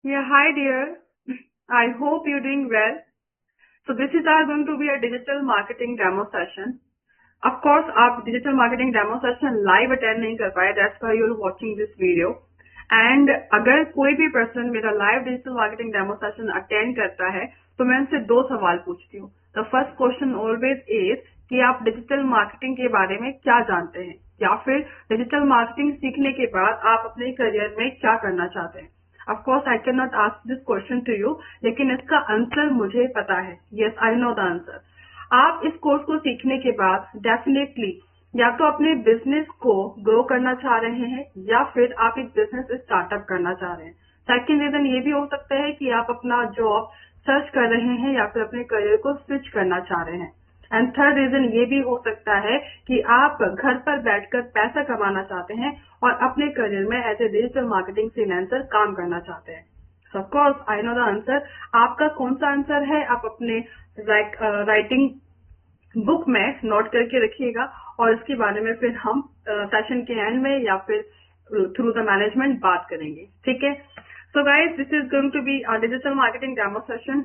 Yeah, hi dear. I hope you're doing well. So this is our going to be a digital marketing demo session. Of course, आप digital marketing demo session live attend नहीं कर पाए. That's why you're watching this video. And अगर कोई भी person मेरा live digital marketing demo session attend करता है, तो मैं उनसे दो सवाल पूछती हूँ. The first question always is कि आप डिजिटल मार्केटिंग के बारे में क्या जानते हैं, या फिर डिजिटल मार्केटिंग सीखने के बाद आप अपने करियर में क्या करना चाहते हैं. Of course, I cannot ask this question to you, लेकिन इसका आंसर मुझे पता है. Yes, I know the answer. आप इस कोर्स को सीखने के बाद डेफिनेटली या तो अपने बिजनेस को ग्रो करना चाह रहे हैं, या फिर आप एक बिजनेस स्टार्टअप करना चाह रहे हैं. सेकेंड रीजन ये भी हो सकता है कि आप अपना जॉब सर्च कर रहे हैं, या फिर अपने करियर को स्विच करना चाह रहे हैं. एंड थर्ड रीजन ये भी हो सकता है कि आप घर पर बैठकर पैसा कमाना चाहते हैं और अपने करियर में as a digital marketing freelancer काम करना चाहते हैं. So of course I know the answer. आपका कौन सा आंसर है आप अपने राइटिंग बुक में नोट करके रखिएगा, और इसके बारे में फिर हम सेशन के एंड में या फिर थ्रू द मैनेजमेंट बात करेंगे. ठीक है. So guys, this is going to be a digital marketing demo session.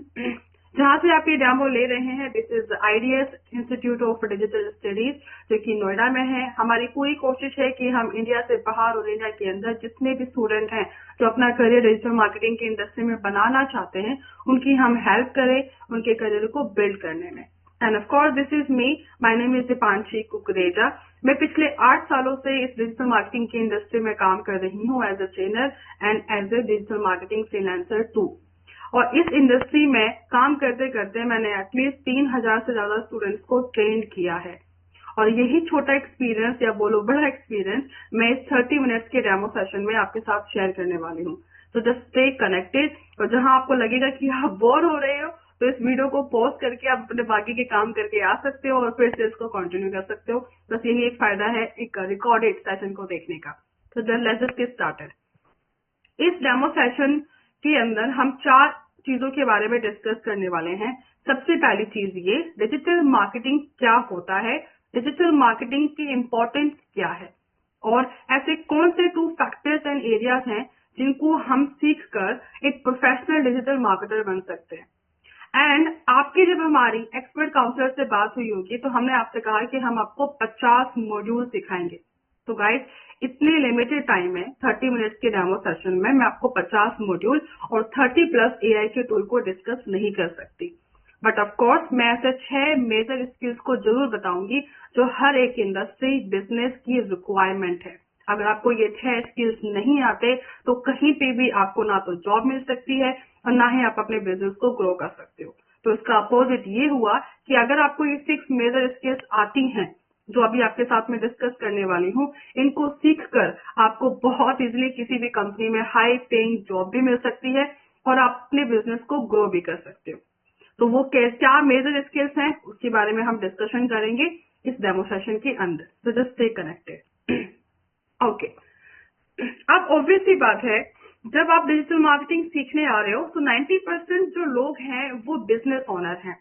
जहां से आप ये डेमो ले रहे हैं, this is IDS institute of digital studies, जो कि नोएडा में है. हमारी पूरी कोशिश है कि हम इंडिया से बाहर और इंडिया के अंदर जितने भी स्टूडेंट हैं जो अपना करियर डिजिटल मार्केटिंग की इंडस्ट्री में बनाना चाहते हैं, उनकी हम हेल्प करें उनके करियर को बिल्ड करने में. And of course this is me. My name is Deepanshi Kukreja. मैं पिछले 8 सालों से इस डिजिटल मार्केटिंग की इंडस्ट्री में काम कर रही हूँ as a trainer and as a digital marketing freelancer too. और इस इंडस्ट्री में काम करते करते मैंने एटलीस्ट 3000 से ज्यादा स्टूडेंट्स को ट्रेन किया है. और यही छोटा एक्सपीरियंस या बोलो बड़ा एक्सपीरियंस मैं इस 30 मिनट्स के डेमो सेशन में आपके साथ शेयर करने वाली हूँ. तो जस्ट स्टे कनेक्टेड. और जहां आपको लगेगा कि आप बोर हो रहे हो, तो इस वीडियो को पॉज करके आप अपने बाकी के काम करके आ सकते हो और फिर से इसको कंटिन्यू कर सकते हो. बस यही एक फायदा है एक रिकॉर्डेड सेशन को देखने का. तो then let's just get started. इस डेमो सेशन के अंदर हम 4 चीजों के बारे में डिस्कस करने वाले हैं. सबसे पहली चीज ये, डिजिटल मार्केटिंग क्या होता है, डिजिटल मार्केटिंग की इम्पोर्टेंस क्या है, और ऐसे कौन से 2 फैक्टर्स एंड एरियाज हैं जिनको हम सीखकर एक प्रोफेशनल डिजिटल मार्केटर बन सकते हैं. एंड आपकी जब हमारी एक्सपर्ट काउंसलर से बात हुई होगी, तो हमने आपसे कहा कि हम आपको 50 मॉड्यूल सिखाएंगे. तो गाइस, इतने लिमिटेड टाइम में 30 मिनट्स के डेमो सेशन में मैं आपको 50 मॉड्यूल और 30 प्लस एआई के टूल को डिस्कस नहीं कर सकती. बट ऑफ कोर्स मैं ऐसे 6 मेजर स्किल्स को जरूर बताऊंगी जो हर एक इंडस्ट्री बिजनेस की रिक्वायरमेंट है. अगर आपको ये 6 स्किल्स नहीं आते, तो कहीं पे भी आपको ना तो जॉब मिल सकती है और ना ही आप अपने बिजनेस को ग्रो कर सकते हो. तो इसका अपोजिट ये हुआ कि अगर आपको ये 6 मेजर स्किल्स आती हैं, जो अभी आपके साथ में डिस्कस करने वाली हूँ, इनको सीखकर आपको बहुत इजीली किसी भी कंपनी में हाई पेइंग जॉब भी मिल सकती है और आप अपने बिजनेस को ग्रो भी कर सकते हो. तो वो क्या मेजर स्किल्स हैं, उसके बारे में हम डिस्कशन करेंगे इस डेमो सेशन के अंदर. तो जस्ट स्टे कनेक्टेड. ओके. अब ऑब्वियस सी बात है, जब आप डिजिटल मार्केटिंग सीखने आ रहे हो, तो 90% जो लोग हैं वो बिजनेस ओनर हैं.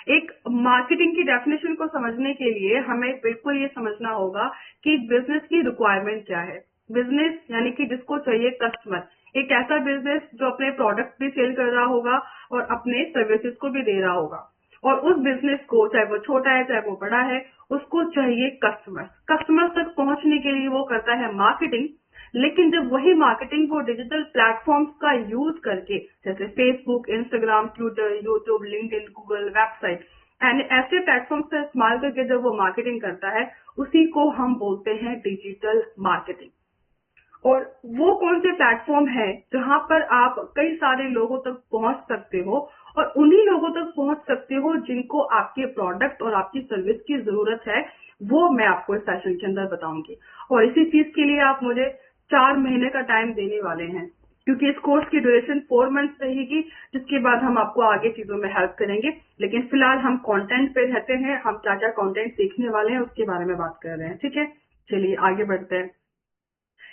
एक मार्केटिंग की डेफिनेशन को समझने के लिए हमें बिल्कुल ये समझना होगा कि बिजनेस की रिक्वायरमेंट क्या है. बिजनेस यानी कि जिसको चाहिए कस्टमर, एक ऐसा बिजनेस जो अपने प्रोडक्ट भी सेल कर रहा होगा और अपने सर्विसेज को भी दे रहा होगा. और उस बिजनेस को, चाहे वो छोटा है चाहे वो बड़ा है, उसको चाहिए कस्टमर. कस्टमर तक पहुंचने के लिए वो करता है मार्केटिंग. लेकिन जब वही मार्केटिंग वो डिजिटल प्लेटफॉर्म्स का यूज करके, जैसे Facebook, Instagram, Twitter, YouTube, LinkedIn, Google, website and ऐसे प्लेटफॉर्म्स का इस्तेमाल करके जब वो मार्केटिंग करता है, उसी को हम बोलते हैं डिजिटल मार्केटिंग. और वो कौन से प्लेटफॉर्म है जहां पर आप कई सारे लोगों तक पहुंच सकते हो, और उन्हीं लोगों तक पहुंच सकते हो जिनको आपके प्रोडक्ट और आपकी सर्विस की जरूरत है, वो मैं आपको इस सेशन के अंदर बताऊंगी. और इसी चीज के लिए आप मुझे 4 महीने का टाइम देने वाले हैं, क्योंकि इस कोर्स की ड्यूरेशन 4 मंथ्स रहेगी, जिसके बाद हम आपको आगे चीजों में हेल्प करेंगे. लेकिन फिलहाल हम कंटेंट पे रहते हैं. हम क्या क्या कंटेंट सीखने वाले हैं उसके बारे में बात कर रहे हैं. ठीक है, चलिए आगे बढ़ते हैं.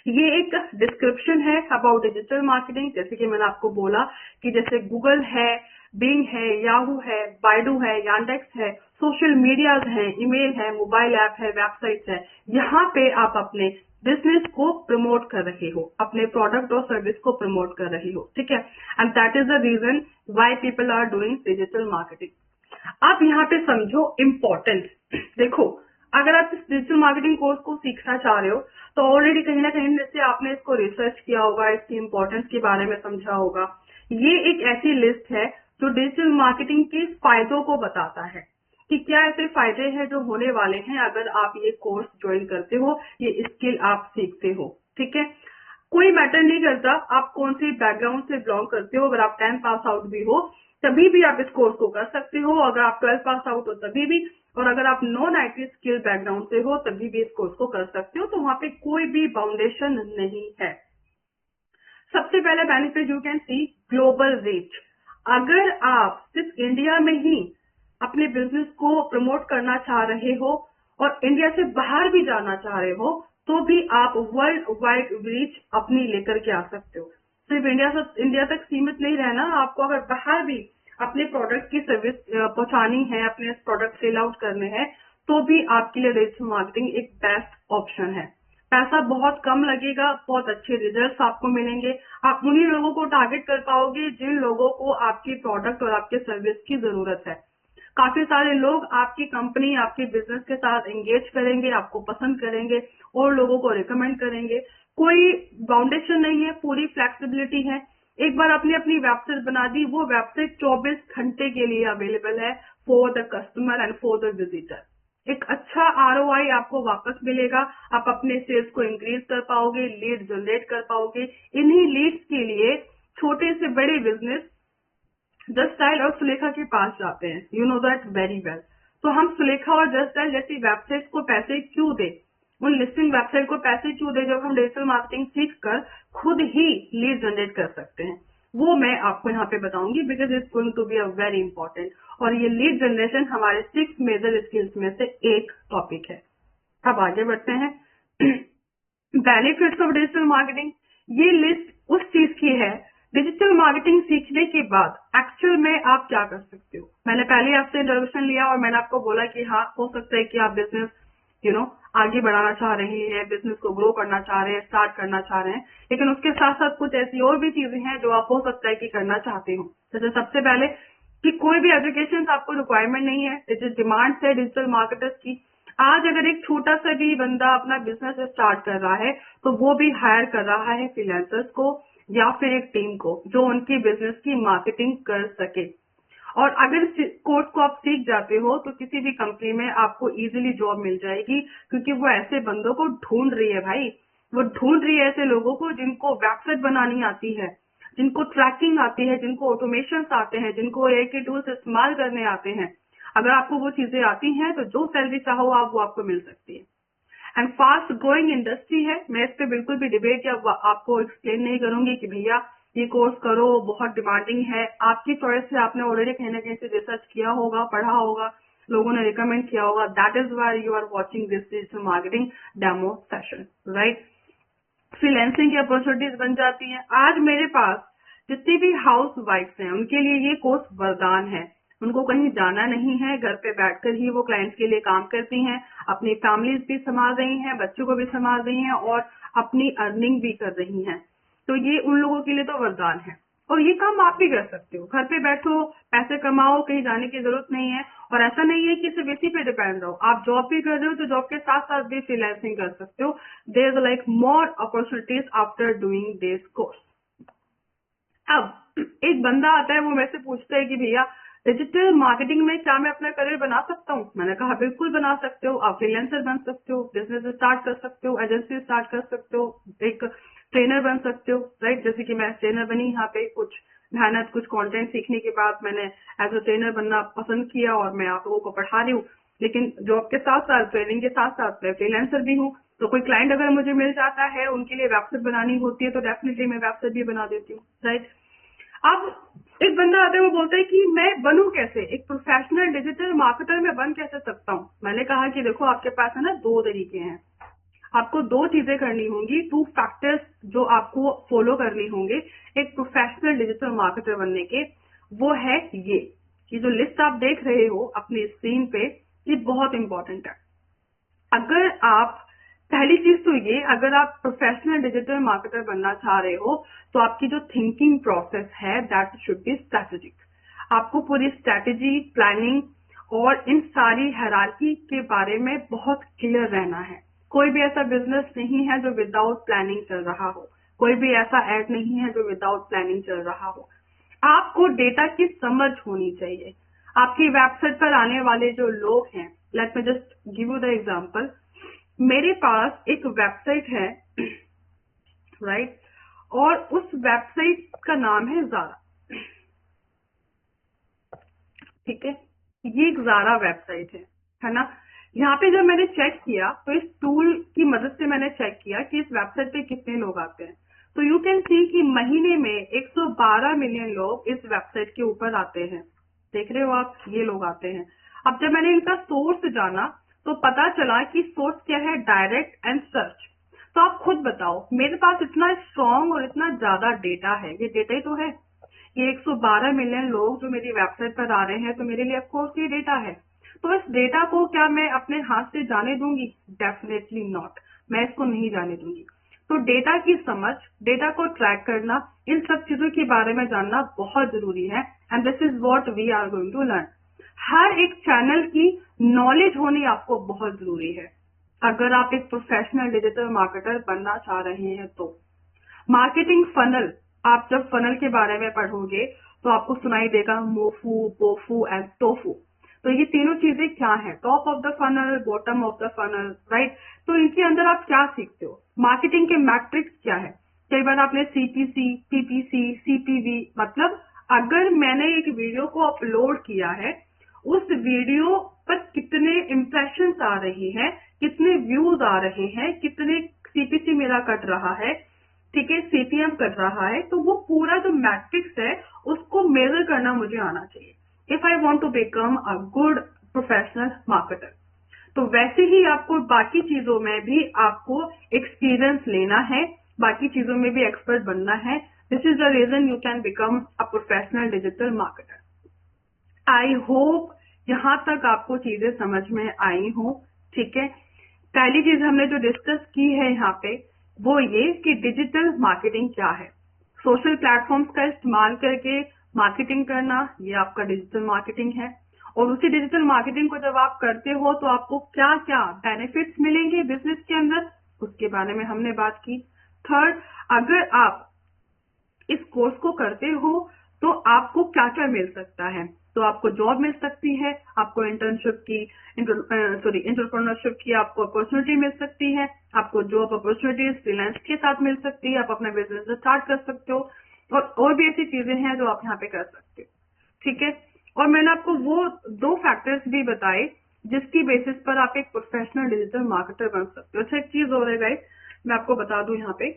ये एक डिस्क्रिप्शन है अबाउट डिजिटल मार्केटिंग. जैसे कि मैंने आपको बोला कि जैसे गूगल है, बिंग है, याहू है, बाइडू है, यांडेक्स है, सोशल मीडियाज हैं, ईमेल है, मोबाइल ऐप है, वेबसाइट्स है, यहाँ पे आप अपने बिजनेस को प्रमोट कर रहे हो, अपने प्रोडक्ट और सर्विस को प्रमोट कर रहे हो, ठीक है। And that is the reason why people are doing digital marketing. आप यहाँ पे समझो इम्पोर्टेंस। देखो, अगर आप इस डिजिटल मार्केटिंग कोर्स को सीखना चाह रहे हो तो ऑलरेडी कहीं ना कहीं जैसे आपने इसको रिसर्च किया होगा, इसकी इम्पोर्टेंस के बारे में समझा होगा। ये एक ऐसी लिस्ट है जो डिजिटल मार्केटिंग के फायदों को बताता है कि क्या ऐसे फायदे हैं जो होने वाले हैं अगर आप ये कोर्स ज्वाइन करते हो, ये स्किल आप सीखते हो, ठीक है। कोई मैटर नहीं करता आप कौन सी बैकग्राउंड से बिलोंग करते हो, अगर आप 10 पास आउट भी हो तभी भी आप इस कोर्स को कर सकते हो, अगर आप 12 पास आउट हो तभी भी, और अगर आप नॉन आईटी स्किल बैकग्राउंड से हो तभी भी इस कोर्स को कर सकते हो। तो वहां पे कोई भी बाउंडेशन नहीं है। सबसे पहला benefit you can see global reach. अगर आप सिर्फ इंडिया में ही अपने बिजनेस को प्रमोट करना चाह रहे हो और इंडिया से बाहर भी जाना चाह रहे हो तो भी आप वर्ल्ड वाइड रीच अपनी लेकर के आ सकते हो। सिर्फ इंडिया तक सीमित नहीं रहना, आपको अगर बाहर भी अपने प्रोडक्ट की सर्विस पहुंचानी है, अपने प्रोडक्ट सेल आउट करने हैं, तो भी आपके लिए डिजिटल मार्केटिंग एक बेस्ट ऑप्शन है। पैसा बहुत कम लगेगा, बहुत अच्छे रिजल्ट्स आपको मिलेंगे। आप उन्हीं लोगों को टारगेट कर पाओगे जिन लोगों को आपकी प्रोडक्ट और आपके सर्विस की जरूरत है। काफी सारे लोग आपकी कंपनी, आपके बिजनेस के साथ एंगेज करेंगे, आपको पसंद करेंगे और लोगों को रिकमेंड करेंगे। कोई बाउंडेशन नहीं है, पूरी फ्लेक्सिबिलिटी है। एक बार आपने अपनी वेबसाइट बना दी, वो वेबसाइट 24 घंटे के लिए अवेलेबल है for the customer and for the visitor. एक अच्छा आरओआई आपको वापस मिलेगा, आप अपने सेल्स को इंक्रीज कर पाओगे, लीड जनरेट कर पाओगे। इन्हीं लीड्स के लिए छोटे से बड़े बिजनेस जस्ट स्टाइल और सुलेखा के पास जाते हैं। You know that very well. तो हम सुलेखा और जस्ट स्टाइल जैसी वेबसाइट को पैसे क्यों दे, उन लिस्टिंग वेबसाइट को पैसे क्यों दे जब हम डिजिटल मार्केटिंग सीख कर खुद ही लीड जनरेट कर सकते हैं। वो मैं आपको यहाँ पे बताऊंगी because it's going to be a very important. और ये लीड जनरेशन हमारे 6 मेजर स्किल्स में से एक टॉपिक है। अब आगे बढ़ते हैं। बेनिफिट्स ऑफ डिजिटल मार्केटिंग, ये लिस्ट उस चीज की है डिजिटल मार्केटिंग सीखने के बाद एक्चुअल में आप क्या कर सकते हो। मैंने पहले आपसे इंट्रोडक्शन लिया और मैंने आपको बोला कि हाँ, हो सकता है कि आप बिजनेस आगे बढ़ाना चाह रहे हैं, बिजनेस को ग्रो करना चाह रहे हैं, स्टार्ट करना चाह रहे हैं, लेकिन उसके साथ साथ कुछ ऐसी और भी चीजें हैं जो आप हो सकता है कि करना चाहते हो। जैसे सबसे पहले कि कोई भी एजुकेशन आपको रिक्वायरमेंट नहीं है, डिमांड है डिजिटल मार्केटर्स की। आज अगर एक छोटा सा भी बंदा अपना बिजनेस स्टार्ट कर रहा है तो वो भी हायर कर रहा है फ्रीलांसर्स को या फिर एक टीम को जो उनकी बिजनेस की मार्केटिंग कर सके। और अगर इस कोर्स को आप सीख जाते हो तो किसी भी कंपनी में आपको इजीली जॉब मिल जाएगी, क्योंकि वो ऐसे बंदों को ढूंढ रही है भाई। वो ढूंढ रही है ऐसे लोगों को जिनको वेबसाइट बनानी आती है, जिनको ट्रैकिंग आती है, जिनको ऑटोमेशन आते हैं, जिनको एआई के टूल्स इस्तेमाल करने आते हैं। अगर आपको वो चीजें आती हैं तो जो सैलरी चाहो आप वो आपको मिल सकती है। एंड फास्ट ग्रोइंग इंडस्ट्री है। मैं इस पे बिल्कुल भी डिबेट या आपको एक्सप्लेन नहीं करूंगी कि भैया ये कोर्स करो, बहुत डिमांडिंग है। आपकी चॉइस से आपने ऑलरेडी कहीं ना कहीं से रिसर्च किया होगा, पढ़ा होगा, लोगों ने रिकमेंड किया होगा। That is why you are watching this digital marketing demo session, right. Freelancing की अपॉर्चुनिटीज बन जाती है। आज मेरे पास जितनी भी हाउस वाइफ्स हैं उनके लिए ये कोर्स वरदान है। उनको कहीं जाना नहीं है, घर पे बैठकर ही वो क्लाइंट्स के लिए काम करती हैं, अपनी फैमिलीज भी संभाल रही हैं, बच्चों को भी संभाल रही हैं और अपनी अर्निंग भी कर रही हैं। तो ये उन लोगों के लिए तो वरदान है। और ये काम आप भी कर सकते हो, घर पे बैठो, पैसे कमाओ, कहीं जाने की जरूरत नहीं है। और ऐसा नहीं है कि सिर्फ इसी पे डिपेंड रहो। आप जॉब भी कर रहे हो तो जॉब के साथ साथ भी फ्रीलांसिंग कर सकते हो। There is like more opportunities after doing this course. अब एक बंदा आता है, वो मेरे से पूछता है कि भैया डिजिटल मार्केटिंग में क्या मैं अपना करियर बना सकता हूँ। मैंने कहा बिल्कुल बना सकते हो। आप फ्रीलांसर बन सकते हो, बिजनेस स्टार्ट कर सकते हो, एजेंसी स्टार्ट कर सकते हो, एक ट्रेनर बन सकते हो, राइट। जैसे कि मैं ट्रेनर बनी, यहाँ पे कुछ मेहनत, कुछ कंटेंट सीखने के बाद मैंने एज अ ट्रेनर बनना पसंद किया और मैं आप लोगों को पढ़ा रही हूँ। लेकिन जॉब के साथ साथ, ट्रेनिंग के साथ साथ मैं फ्रीलांसर भी हूँ। तो कोई क्लाइंट अगर मुझे मिल जाता है, उनके लिए वेबसाइट बनानी होती है तो डेफिनेटली मैं वेबसाइट भी बना देती हूँ, राइट। अब एक बंदा आता है, वो बोलता है कि मैं बनूं कैसे, एक प्रोफेशनल डिजिटल मार्केटर में बन कैसे सकता हूँ। मैंने कहा कि देखो आपके पास है ना 2 तरीके हैं। आपको 2 चीजें करनी होंगी, 2 फैक्टर्स जो आपको फॉलो करनी होंगे एक प्रोफेशनल डिजिटल मार्केटर बनने के। वो है ये ये जो लिस्ट आप देख रहे हो अपनी स्क्रीन पे, ये बहुत इंपॉर्टेंट है। अगर आप, पहली चीज तो ये, अगर आप प्रोफेशनल डिजिटल मार्केटर बनना चाह रहे हो तो आपकी जो थिंकिंग प्रोसेस है दैट शुड बी स्ट्रैटेजिक। आपको पूरी स्ट्रैटेजी, प्लानिंग और इन सारी हायरार्की के बारे में बहुत क्लियर रहना है। कोई भी ऐसा बिजनेस नहीं है जो विदाउट प्लानिंग चल रहा हो, कोई भी ऐसा एड नहीं है जो विदाउट प्लानिंग चल रहा हो। आपको डेटा की समझ होनी चाहिए। आपकी वेबसाइट पर आने वाले जो लोग हैं, let me just give you the example. मेरे पास एक वेबसाइट है, राइट, और उस वेबसाइट का नाम है ज़ारा। ठीक है, ये एक ज़ारा वेबसाइट है ना। यहाँ पे जब मैंने चेक किया तो इस टूल की मदद से मैंने चेक किया कि इस वेबसाइट पे कितने लोग आते हैं। तो यू कैन सी कि महीने में 112 मिलियन लोग इस वेबसाइट के ऊपर आते हैं। देख रहे हो आप, ये लोग आते हैं। अब जब मैंने इनका सोर्स जाना तो पता चला कि सोर्स क्या है, डायरेक्ट एंड सर्च। तो आप खुद बताओ, मेरे पास इतना स्ट्रॉन्ग और इतना ज्यादा डेटा है, ये डेटा ही तो है। ये 112 मिलियन लोग जो मेरी वेबसाइट पर आ रहे हैं, तो मेरे लिए ऑफकोर्स ये डेटा है। तो इस डेटा को क्या मैं अपने हाथ से जाने दूंगी? डेफिनेटली नॉट, मैं इसको नहीं जाने दूंगी। तो डेटा की समझ, डेटा को ट्रैक करना, इन सब चीजों के बारे में जानना बहुत जरूरी है। And this is what we are going to learn. हर एक चैनल की नॉलेज होनी आपको बहुत जरूरी है अगर आप एक प्रोफेशनल डिजिटल मार्केटर बनना चाह रहे हैं तो। मार्केटिंग फनल, आप जब फनल के बारे में पढ़ोगे तो आपको सुनाई देगा मोफू, पोफू एंड टोफू। तो ये तीनों चीजें क्या है? Top of the funnel, bottom of the funnel, right. तो इनके अंदर आप क्या सीखते हो? मार्केटिंग के मैट्रिक्स क्या है? कई बार आपने सीपीसी, पीपीसी, सीपीवी, मतलब अगर मैंने एक वीडियो को अपलोड किया है, उस वीडियो पर कितने इम्प्रेशंस आ रही हैं, कितने व्यूज आ रहे हैं, कितने सीपीसी मेरा कट रहा है, ठीक है, सीपीएम कर रहा है। तो वो पूरा जो मैट्रिक्स है उसको मेजर करना मुझे आना चाहिए if I want to become a good professional marketer. तो वैसे ही आपको बाकी चीजों में भी आपको एक्सपीरियंस लेना है, बाकी चीजों में भी एक्सपर्ट बनना है। This is the reason you can become a professional digital marketer. I hope यहाँ तक आपको चीजें समझ में आई हो। ठीक है, पहली चीज हमने जो डिस्कस की है यहाँ पे वो ये कि डिजिटल मार्केटिंग क्या है। सोशल प्लेटफॉर्म्स का इस्तेमाल करके मार्केटिंग करना, ये आपका डिजिटल मार्केटिंग है। और उसी डिजिटल मार्केटिंग को जब आप करते हो तो आपको क्या क्या बेनिफिट्स मिलेंगे बिजनेस के अंदर, उसके बारे में हमने बात की। थर्ड, अगर आप इस कोर्स को करते हो तो आपको क्या क्या मिल सकता है। तो आपको जॉब मिल सकती है, आपको इंटर्नशिप की, एंटरप्रेन्योरशिप की आपको अपॉर्चुनिटी मिल सकती है, आपको जॉब अपॉर्चुनिटीज फ्रीलांस के साथ मिल सकती है, आप अपना बिजनेस स्टार्ट कर सकते हो, और भी ऐसी चीजें हैं जो आप यहाँ पे कर सकते हो। ठीक है, और मैंने आपको वो 2 फैक्टर्स भी बताए जिसकी बेसिस पर आप एक प्रोफेशनल डिजिटल मार्केटर बन सकते हो। अच्छा, एक चीज और है गाइस, मैं आपको बता दूं यहाँ पे,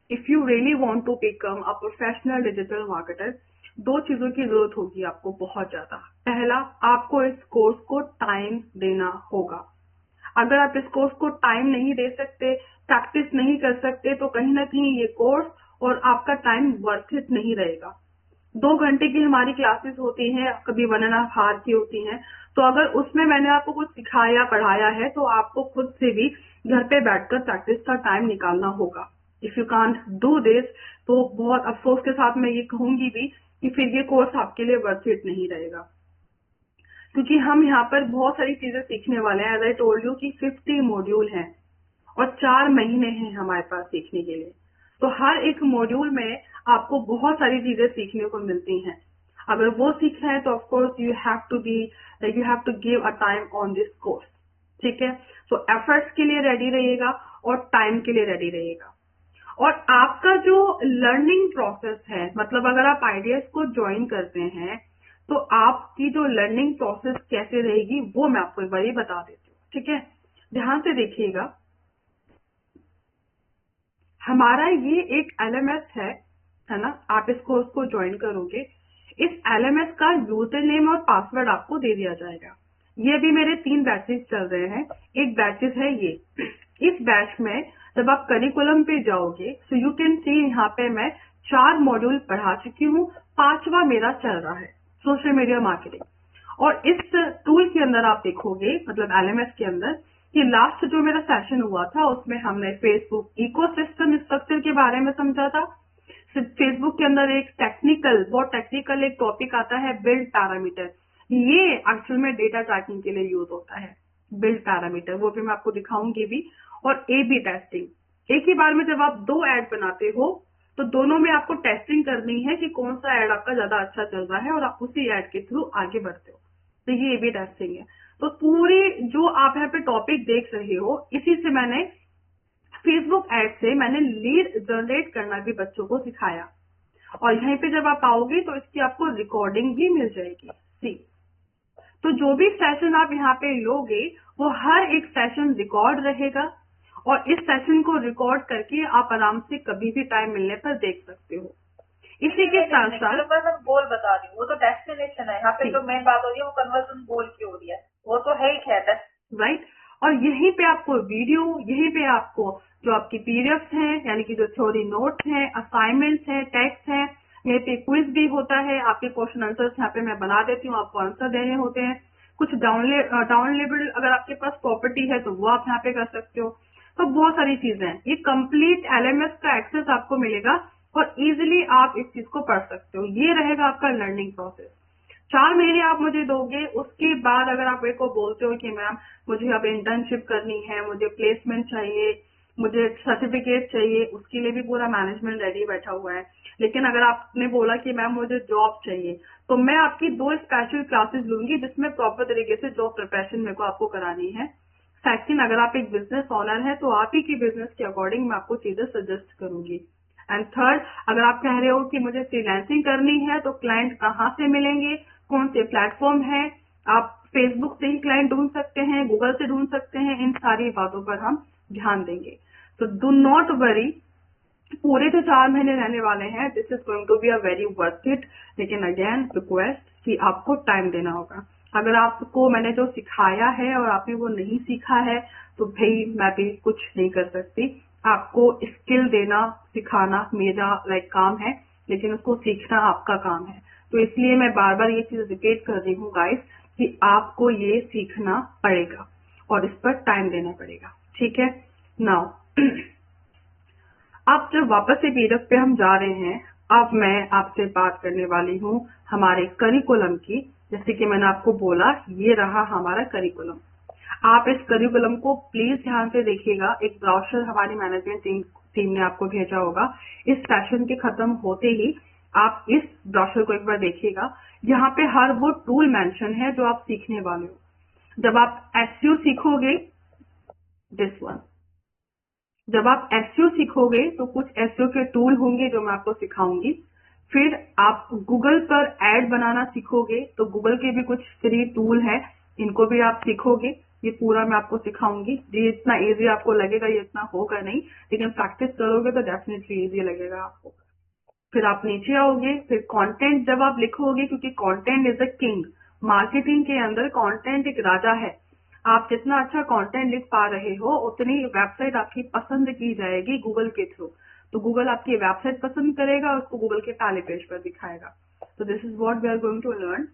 if you really want to become a professional digital marketer, 2 चीजों की जरूरत होगी आपको बहुत ज्यादा। पहला, आपको इस कोर्स को टाइम देना होगा। अगर आप इस कोर्स को टाइम नहीं दे सकते, प्रैक्टिस नहीं कर सकते, तो कहीं ना कहीं ये कोर्स और आपका टाइम वर्थ इट नहीं रहेगा। 2 घंटे की हमारी क्लासेस होती हैं, कभी 1.5 आवर की होती हैं। तो अगर उसमें मैंने आपको कुछ सिखाया, पढ़ाया है, तो आपको खुद से भी घर पे बैठकर प्रैक्टिस का टाइम निकालना होगा। If you can't do this, तो बहुत अफसोस के साथ मैं ये कहूंगी भी कि फिर ये कोर्स आपके लिए वर्थ इट नहीं रहेगा। क्योंकि हम यहाँ पर बहुत सारी चीजें सीखने वाले हैं। एज आई टोल्ड यू कि 50 मॉड्यूल हैं और 4 महीने हैं हमारे पास सीखने के लिए। तो हर एक मॉड्यूल में आपको बहुत सारी चीजें सीखने को मिलती हैं। अगर वो सीखना है तो of course you have to give a time on this course. ठीक है, तो एफर्ट्स के लिए रेडी रहिएगा और टाइम के लिए रेडी रहिएगा। और आपका जो लर्निंग प्रोसेस है, मतलब अगर आप आइडियाज को ज्वाइन करते हैं तो आपकी जो लर्निंग प्रोसेस कैसे रहेगी वो मैं आपको एक बार बता देती हूँ। ठीक है, ध्यान से देखिएगा। हमारा ये एक एलएमएस है ना, आप इस कोर्स को ज्वाइन करोगे, इस एलएमएस का यूजर नेम और पासवर्ड आपको दे दिया जाएगा। ये अभी मेरे 3 बैचेस चल रहे हैं। एक बैचेस है ये, इस बैच में जब आप करिकुलम पे जाओगे तो यू कैन सी यहाँ पे मैं 4 मॉड्यूल पढ़ा चुकी हूँ, 5वां मेरा चल रहा है। Social media marketing. और इस टूल के अंदर आप देखोगे, मतलब LMS के अंदर, कि लास्ट जो मेरा सेशन हुआ था उसमें हमने फेसबुक इकोसिस्टम स्ट्रक्चर के बारे में समझा था। फेसबुक के अंदर एक बहुत टेक्निकल एक टॉपिक आता है, बिल्ड पैरामीटर। ये एक्चुअल में डेटा ट्रैकिंग के लिए यूज होता है, बिल्ड पैरामीटर, वो भी मैं आपको दिखाऊंगी भी। और A/B टेस्टिंग, एक ही बार में जब आप 2 ऐड बनाते हो तो दोनों में आपको टेस्टिंग करनी है कि कौन सा ऐड आपका ज्यादा अच्छा चल रहा है और आप उसी ऐड के थ्रू आगे बढ़ते हो। तो ये A/B टेस्टिंग है। तो पूरी जो आप यहाँ पे टॉपिक देख रहे हो, इसी से मैंने फेसबुक ऐड से मैंने लीड जनरेट करना भी बच्चों को सिखाया। और यहीं पे जब आप आओगे तो इसकी आपको रिकॉर्डिंग भी मिल जाएगी। सी, तो जो भी सेशन आप यहाँ पे लोगे वो हर एक सेशन रिकॉर्ड रहेगा, और इस सेशन को रिकॉर्ड करके आप आराम से कभी भी टाइम मिलने पर देख सकते हो। इसी के साथ साथ मैं गोल बता रही हूँ, वो तो डेस्टिनेशन है, यहाँ पे जो मेन बात हो रही है वो कन्वर्जन गोल की हो रही है, वो तो है ही खैर, राइट। और यहीं पे आपको वीडियो, यहीं पे आपको जो आपकी पीडीएफ्स हैं, यानी कि जो थ्योरी नोट्स हैं, असाइनमेंट्स हैं, टेक्स्ट हैं, यहीं पे क्विज भी होता है, आपके क्वेश्चन आंसर्स यहाँ पे मैं बना देती हूँ, आपको आंसर देने होते हैं। कुछ डाउनलोडेबल अगर आपके पास प्रॉपर्टी है तो वो आप यहाँ पे कर सकते हो। तो बहुत सारी चीजें हैं। ये कंप्लीट LMS का एक्सेस आपको मिलेगा और इजिली आप इस चीज को पढ़ सकते हो। ये रहेगा आपका लर्निंग प्रोसेस। 4 महीने आप मुझे दोगे, उसके बाद अगर आप मेरे को बोलते हो कि मैम मुझे अब इंटर्नशिप करनी है, मुझे प्लेसमेंट चाहिए, मुझे सर्टिफिकेट चाहिए, उसके लिए भी पूरा मैनेजमेंट रेडी बैठा हुआ है। लेकिन अगर आपने बोला कि मैम मुझे जॉब चाहिए, तो मैं आपकी 2 स्पेशल क्लासेस लूंगी जिसमें प्रॉपर तरीके से जॉब प्रिपरेशन मेरे को आपको करानी है। सेकंड, अगर आप एक बिजनेस ओनर है तो आप ही की बिजनेस के अकॉर्डिंग मैं आपको चीजें सजेस्ट करूंगी। एंड थर्ड, अगर आप कह रहे हो कि मुझे फ्रीलांसिंग करनी है तो क्लाइंट कहाँ से मिलेंगे, कौन से प्लेटफॉर्म है, आप फेसबुक से ही क्लाइंट ढूंढ सकते हैं, गूगल से ढूंढ सकते हैं, इन सारी बातों पर हम ध्यान देंगे। तो डू नॉट वरी, पूरे जो 4 महीने रहने वाले हैं, this is going to be a very worth it. लेकिन अगेन रिक्वेस्ट कि आपको टाइम देना होगा। अगर आपको मैंने जो सिखाया है और आपने वो नहीं सीखा है तो भाई मैं भी कुछ नहीं कर सकती। आपको स्किल देना, सिखाना मेरा काम है, लेकिन उसको सीखना आपका काम है। तो इसलिए मैं बार बार ये चीज रिपीट कर रही हूँ गाइस कि आपको ये सीखना पड़ेगा और इस पर टाइम देना पड़ेगा। ठीक है। नाउ अब जब वापस से पीडीएफ पे हम जा रहे हैं, अब मैं आपसे बात करने वाली हूँ हमारे करिकुलम की। जैसे कि मैंने आपको बोला, ये रहा हमारा करिकुलम। आप इस करिकुलम को प्लीज ध्यान से देखिएगा। एक ब्राउचर हमारी मैनेजमेंट टीम ने आपको भेजा होगा। इस सेशन के खत्म होते ही आप इस ब्राउचर को एक बार देखिएगा। यहाँ पे हर वो टूल मेंशन है जो आप सीखने वाले हो। जब आप एसईओ सीखोगे, दिस वन, जब आप एसईओ सीखोगे तो कुछ एसईओ के टूल होंगे जो मैं आपको सिखाऊंगी। फिर आप गूगल पर एड बनाना सीखोगे तो गूगल के भी कुछ फ्री टूल है, इनको भी आप सीखोगे। ये पूरा मैं आपको सिखाऊंगी। ये इतना इजी आपको लगेगा, ये इतना होगा नहीं, लेकिन प्रैक्टिस करोगे तो डेफिनेटली इजी लगेगा आपको। फिर आप नीचे आओगे, फिर कंटेंट जब आप लिखोगे, क्योंकि content is a king. Marketing के अंदर कंटेंट एक राजा है। आप जितना अच्छा कंटेंट लिख पा रहे हो उतनी वेबसाइट आपकी पसंद की जाएगी गूगल के थ्रू। तो गूगल आपकी वेबसाइट पसंद करेगा और उसको गूगल के पहले पेज पर दिखाएगा। तो this is what we are going to learn,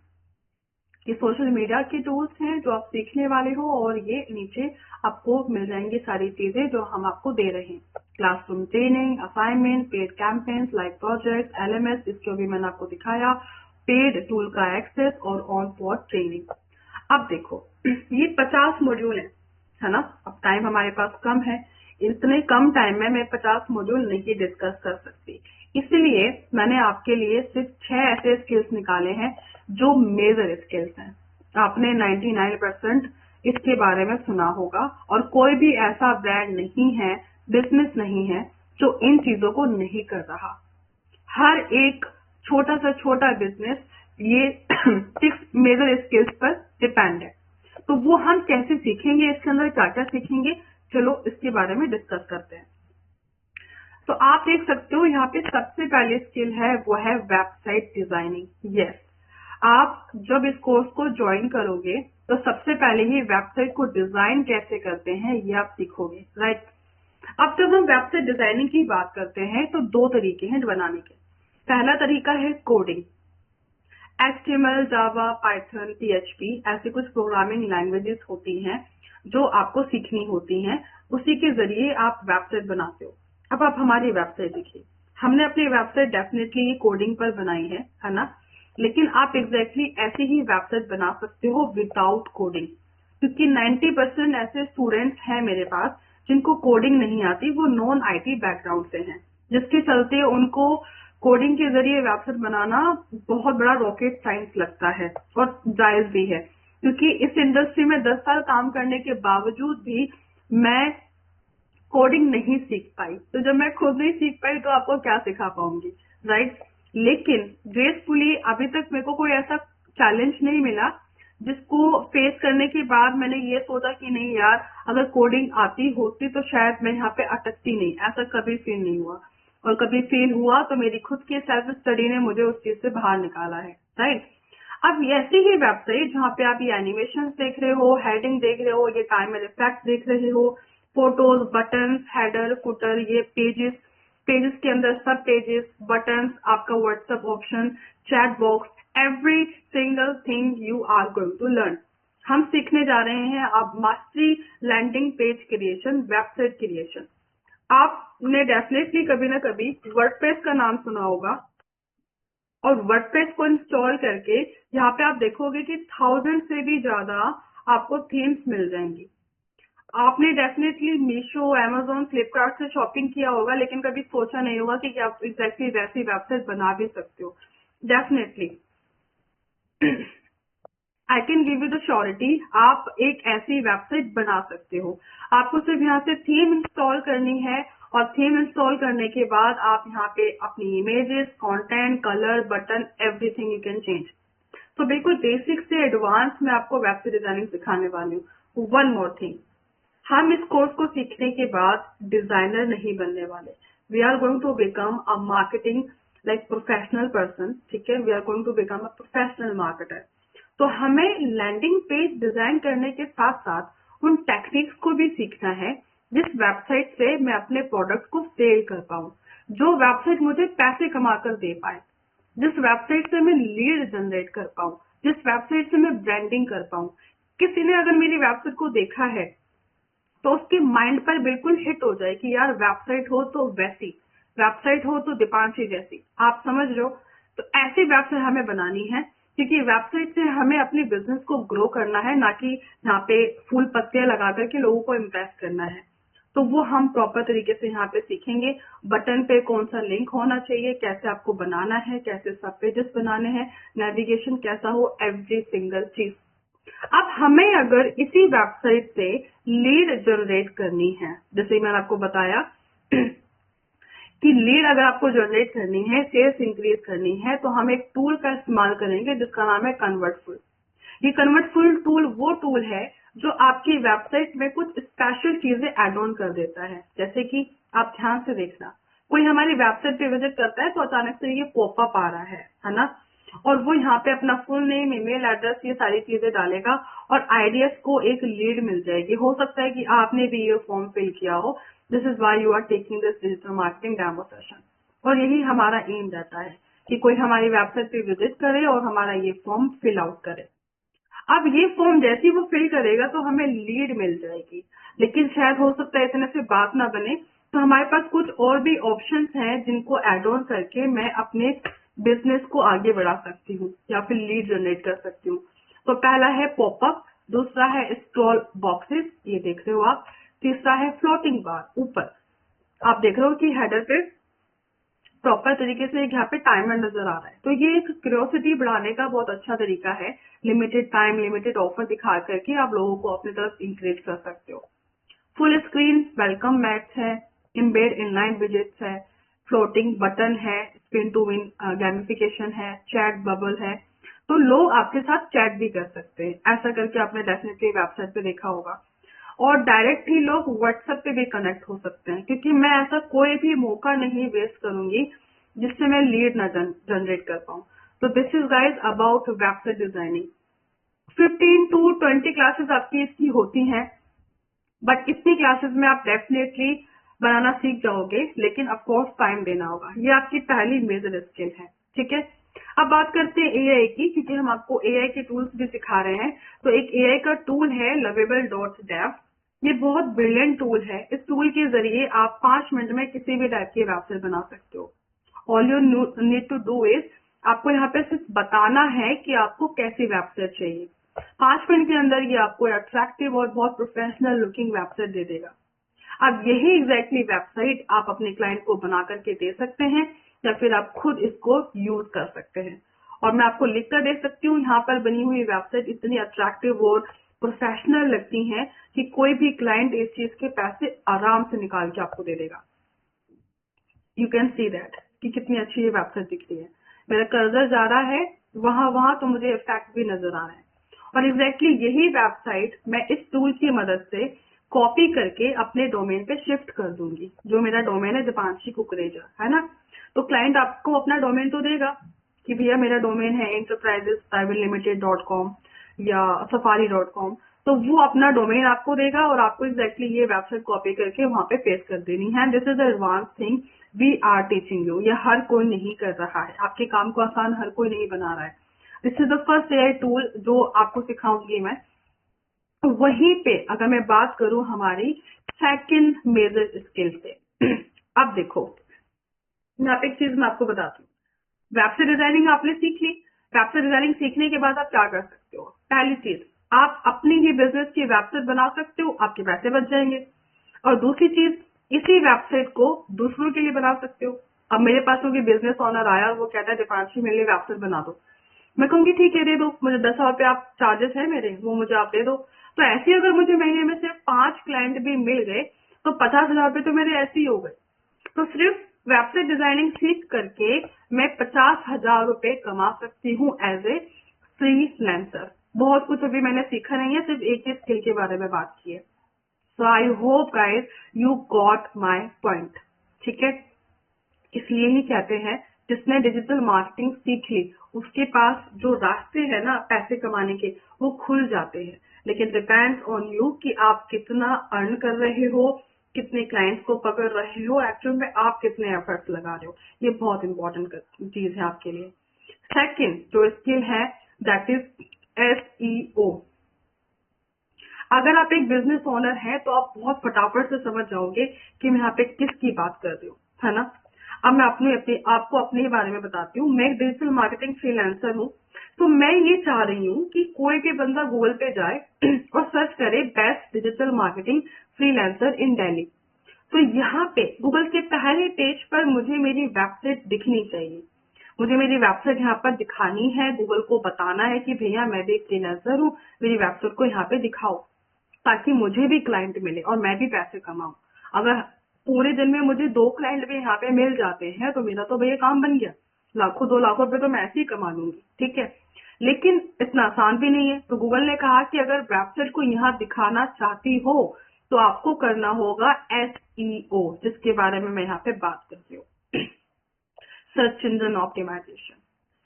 कि सोशल मीडिया के टूल्स हैं जो आप सीखने वाले हो, और ये नीचे आपको मिल जाएंगी सारी चीजें जो हम आपको दे रहे हैं। Classroom training, assignment, paid campaigns, live project, LMS, इसको भी मैंने आपको दिखाया, पेड टूल का एक्सेस और ऑन स्पॉट ट्रेनिंग। अब देखो, ये 50 मॉड्यूल है ना। अब टाइम हमारे पास कम है, इतने कम टाइम में मैं 50 मॉड्यूल नहीं डिस्कस कर सकती। इसलिए मैंने आपके लिए सिर्फ 6 ऐसे स्किल्स निकाले हैं जो मेजर स्किल्स हैं। आपने 99% इसके बारे में सुना होगा, और कोई भी ऐसा ब्रांड नहीं है, बिजनेस नहीं है जो इन चीजों को नहीं कर रहा। हर एक छोटा से छोटा बिजनेस ये 6 मेजर स्किल्स पर डिपेंड है। तो वो हम कैसे सीखेंगे, इसके अंदर क्या क्या सीखेंगे, चलो इसके बारे में डिस्कस करते हैं। तो आप देख सकते हो यहाँ पे सबसे पहली स्किल है वो है वेबसाइट डिजाइनिंग। यस, आप जब इस कोर्स को ज्वाइन करोगे तो सबसे पहले ही वेबसाइट को डिजाइन कैसे करते हैं ये आप सीखोगे, राइट। अब जब हम वेबसाइट डिजाइनिंग की बात करते हैं तो 2 तरीके हैं बनाने के। पहला तरीका है कोडिंग, HTML, जावा, पाइथन, PHP ऐसी कुछ प्रोग्रामिंग लैंग्वेजेस होती हैं जो आपको सीखनी होती हैं, उसी के जरिए आप वेबसाइट बनाते हो। अब आप हमारी वेबसाइट देखिए, हमने अपनी वेबसाइट डेफिनेटली कोडिंग पर बनाई है ना, लेकिन आप एग्जैक्टली ऐसी ही वेबसाइट बना सकते हो विदाउट कोडिंग, क्योंकि 90% ऐसे स्टूडेंट्स हैं मेरे पास जिनको कोडिंग नहीं आती, वो नॉन IT बैकग्राउंड से हैं, जिसके चलते उनको कोडिंग के जरिए वेबसाइट बनाना बहुत बड़ा रॉकेट साइंस लगता है, और जायज भी है, क्योंकि इस इंडस्ट्री में 10 साल काम करने के बावजूद भी मैं कोडिंग नहीं सीख पाई। तो जब मैं खुद नहीं सीख पाई तो आपको क्या सिखा पाऊंगी, राइट? लेकिन ग्रेसफुली अभी तक मेरे को कोई ऐसा चैलेंज नहीं मिला जिसको फेस करने के बाद मैंने ये सोचा कि नहीं यार, अगर कोडिंग आती होती तो शायद मैं यहाँ पे अटकती नहीं। ऐसा कभी फील नहीं हुआ, और कभी फील हुआ तो मेरी खुद की सेल्फ स्टडी ने मुझे उस चीज से बाहर निकाला है, राइट? अब ऐसी ही वेबसाइट जहाँ पे आप ये एनिमेशन देख रहे हो, हेडिंग देख रहे हो, ये टाइमर इफेक्ट देख रहे हो, फोटोज, बटन, हेडर, फुटर, ये पेजेस, पेजेस के अंदर सब पेजेस, बटन्स, आपका WhatsApp option, chat box, every single thing you are going to learn. हम सीखने जा रहे हैं अब mastery landing page creation, website creation. आपने डेफिनेटली कभी ना कभी वर्डप्रेस का नाम सुना होगा, और वर्डप्रेस को इंस्टॉल करके यहाँ पे आप देखोगे कि 1000 से भी ज्यादा आपको थीम्स मिल जाएंगी। आपने डेफिनेटली मीशो, अमेजोन, फ्लिपकार्ट से शॉपिंग किया होगा, लेकिन कभी सोचा नहीं होगा कि आप एग्जैक्टली वैसी वेबसाइट बना भी सकते हो। Definitely I can give you the surety, आप एक ऐसी वेबसाइट बना सकते हो। आपको सिर्फ यहाँ से थीम इंस्टॉल करनी है, और थीम इंस्टॉल करने के बाद आप यहाँ पे अपनी images, content, colour, button, everything you can change. तो बिल्कुल बेसिक से एडवांस में आपको वेबसाइट डिजाइनिंग सिखाने वाली हूँ। वन मोर थिंग, हम इस कोर्स को सीखने के बाद डिजाइनर नहीं बनने वाले। We are going to become a marketing like professional person, ठीक है? We are going to become a professional marketer. तो हमें लैंडिंग पेज डिजाइन करने के साथ साथ उन टेक्निक्स को भी सीखना है जिस वेबसाइट से मैं अपने प्रोडक्ट को सेल कर पाऊँ, जो वेबसाइट मुझे पैसे कमा कर दे पाए, जिस वेबसाइट से मैं लीड जनरेट कर पाऊँ, जिस वेबसाइट से मैं ब्रांडिंग कर पाऊँ। किसी ने अगर मेरी वेबसाइट को देखा है तो उसके माइंड पर बिल्कुल हिट हो जाए कि यार वेबसाइट हो तो वैसी, वेबसाइट हो तो दीपांशी जैसी। आप समझ रहे हो? तो ऐसी वेबसाइट हमें बनानी है, क्योंकि वेबसाइट से हमें अपनी बिजनेस को ग्रो करना है, ना कि यहाँ पे फूल पत्तियां लगा करके लोगों को इम्प्रेस करना है। तो वो हम प्रॉपर तरीके से यहाँ पे सीखेंगे। बटन पे कौन सा लिंक होना चाहिए, कैसे आपको बनाना है, कैसे सब पेजेस बनाने हैं, नेविगेशन कैसा हो, एवरी सिंगल चीज। अब हमें अगर इसी वेबसाइट से लीड जनरेट करनी है, जैसे मैंने आपको बताया कि लीड अगर आपको जनरेट करनी है, सेल्स इंक्रीज करनी है, तो हम एक टूल का इस्तेमाल करेंगे जिसका नाम है कन्वर्टफुल। ये कन्वर्टफुल टूल वो टूल है जो आपकी वेबसाइट में कुछ स्पेशल चीजें एड ऑन कर देता है। जैसे कि आप ध्यान से देखना, कोई हमारी वेबसाइट पे विजिट करता है तो अचानक से ये पॉपअप आ रहा है ना, और वो यहाँ पे अपना फुल नेम, ईमेल एड्रेस, ये सारी चीजें डालेगा, और आइडियस को एक लीड मिल जाएगी। हो सकता है कि आपने भी ये फॉर्म फिल किया हो। This is why you are taking this digital marketing demo session, और यही हमारा एम रहता है कि कोई हमारी वेबसाइट पे विजिट करे और हमारा ये फॉर्म फिल आउट करे। अब ये फॉर्म जैसे ही वो फिल करेगा तो हमें लीड मिल जाएगी, लेकिन शायद हो सकता है इतने से बात ना बने, तो हमारे पास कुछ और भी ऑप्शंस हैं जिनको एड ऑन करके मैं अपने बिजनेस को आगे बढ़ा सकती हूँ या फिर लीड जनरेट कर सकती हूँ। तो पहला है पॉपअप, दूसरा है स्क्रॉल बॉक्सेस, ये देख रहे हो आप, तीसरा है फ्लोटिंग बार। ऊपर आप देख रहे हो कि हेडर पे प्रॉपर तरीके से यहाँ पे टाइमर नजर आ रहा है, तो ये एक क्यूरियोसिटी बढ़ाने का बहुत अच्छा तरीका है। लिमिटेड टाइम, लिमिटेड ऑफर दिखा करके आप लोगों को अपनी तरफ इंकरेज कर सकते हो। फुल स्क्रीन वेलकम मैट्स है, इम्बेड इनलाइन विजेट्स है, फ्लोटिंग बटन है, स्पिन टू विन गैमिफिकेशन है, चैट बबल है, तो लोग आपके साथ चैट भी कर सकते हैं। ऐसा करके आपने डेफिनेटली वेबसाइट पे देखा होगा। और डायरेक्ट ही लोग व्हाट्सएप पे भी कनेक्ट हो सकते हैं, क्योंकि मैं ऐसा कोई भी मौका नहीं वेस्ट करूंगी जिससे मैं लीड ना जनरेट कर पाऊँ। तो this is guys about website designing. 15 to 20 classes आपकी इसकी होती हैं, बट इतनी क्लासेस में आप डेफिनेटली बनाना सीख जाओगे, लेकिन ऑफकोर्स टाइम देना होगा। ये आपकी पहली मेजर स्किल है, ठीक है? अब बात करते हैं एआई की, क्योंकि हम आपको एआई के टूल्स भी सिखा रहे हैं। तो एक एआई का टूल है lovable.dev। ये बहुत ब्रिलियंट टूल है। इस टूल के जरिए आप 5 मिनट में किसी भी टाइप की वेबसाइट बना सकते हो। All you need to do is, आपको यहाँ पे सिर्फ बताना है कि आपको कैसी वेबसाइट चाहिए। 5 मिनट के अंदर ये आपको अट्रैक्टिव और बहुत प्रोफेशनल लुकिंग वेबसाइट दे देगा। अब यही एग्जैक्टली वेबसाइट आप अपने क्लाइंट को बना करके दे सकते हैं, या फिर आप खुद इसको यूज कर सकते हैं। और मैं आपको लिख कर दे सकती हूँ, यहाँ पर बनी हुई वेबसाइट इतनी अट्रैक्टिव और प्रोफेशनल लगती है कि कोई भी क्लाइंट इस चीज के पैसे आराम से निकाल के आपको दे देगा। यू कैन सी दैट कि कितनी अच्छी ये वेबसाइट दिख रही है। मेरा कर्सर जा रहा है वहां तो मुझे इफेक्ट भी नजर आ रहा है। और एग्जैक्टली यही वेबसाइट मैं इस टूल की मदद से कॉपी करके अपने डोमेन पे शिफ्ट कर दूंगी। जो मेरा डोमेन है दीपांशी कुकरेजा, है ना। तो क्लाइंट आपको अपना डोमेन तो देगा कि भैया मेरा डोमेन है enterprises-limited.com या safari.com। तो वो अपना डोमेन आपको देगा और आपको एग्जैक्टली ये वेबसाइट कॉपी करके वहां पे पेस्ट कर देनी है। This is advance thing we are teaching you. ये हर कोई नहीं कर रहा है, आपके काम को आसान हर कोई नहीं बना रहा है। This is the first AI tool जो आपको सिखाऊंगी मैं। वहीं पे अगर मैं बात करूं हमारी सेकंड मेजर स्किल से, अब देखो यहाँ पे एक चीज मैं आपको बताती हूँ। वेबसाइट डिजाइनिंग आपने सीख ली। वेबसाइट डिजाइनिंग सीखने के बाद आप क्या कर सकते हो? पहली चीज, आप अपनी ही बिजनेस की वेबसाइट बना सकते हो, आपके पैसे बच जाएंगे। और दूसरी चीज, इसी वेबसाइट को दूसरों के लिए बना सकते हो। अब मेरे पास कोई बिजनेस ओनर आया और वो कहता है दीपांशी मेरे लिए वेबसाइट बना दो, मैं कहूंगी ठीक है दे दो, मुझे 10,000 रुपये आप चार्जेस है मेरे, वो मुझे आप दे दो। तो ऐसे अगर मुझे महीने में सिर्फ 5 क्लाइंट भी मिल गए तो 50,000 रुपये तो मेरे ऐसे ही हो गए। तो सिर्फ वेबसाइट डिजाइनिंग सीख करके मैं 50,000 रुपये कमा सकती हूँ एज ए फ्रीलांसर। बहुत कुछ अभी मैंने सीखा नहीं है, सिर्फ एक ही स्किल के बारे में बात की है। So I hope guys you got my point, ठीक है। इसलिए ही कहते हैं जिसने डिजिटल मार्केटिंग सीख ली उसके पास जो रास्ते हैं ना पैसे कमाने के वो खुल जाते हैं। लेकिन डिपेंड्स ऑन यू कि आप कितना अर्न कर रहे हो, कितने क्लाइंट्स को पकड़ रहे हो, एक्चुअल में आप कितने एफर्ट्स लगा रहे हो। ये बहुत इंपॉर्टेंट चीज है आपके लिए। सेकंड जो स्किल है दैट इज SEO। अगर आप एक बिजनेस ओनर हैं तो आप बहुत फटाफट से समझ जाओगे कि मैं यहाँ पे किसकी बात कर रही हूँ, है ना। अब मैं आपको अपने ही बारे में बताती हूँ। मैं एक डिजिटल मार्केटिंग फ्रीलांसर हूँ। तो मैं ये चाह रही हूँ कि कोई भी बंदा गूगल पे जाए और सर्च करे बेस्ट डिजिटल मार्केटिंग फ्रीलांसर इन दिल्ली। तो यहाँ पे गूगल के पहले पेज पर मुझे मेरी वेबसाइट दिखनी चाहिए। मुझे मेरी वेबसाइट यहाँ पर दिखानी है, गूगल को बताना है कि भैया मैं भी एक फ्रीलांसर हूँ, मेरी वेबसाइट को यहाँ पे दिखाओ, ताकि मुझे भी क्लाइंट मिले और मैं भी पैसे कमाऊं। अगर पूरे दिन में मुझे 2 क्लाइंट भी यहाँ पे मिल जाते हैं तो मेरा तो भैया काम बन गया। लाखों 2 लाख रुपए तो मैं ऐसे ही कमा लूंगी, ठीक है। लेकिन इतना आसान भी नहीं है। तो गूगल ने कहा कि अगर वेबसाइट को यहाँ दिखाना चाहती हो तो आपको करना होगा SEO, जिसके बारे में मैं यहाँ पे बात कर रही हूँ, सर्च इंजन ऑप्टिमाइजेशन।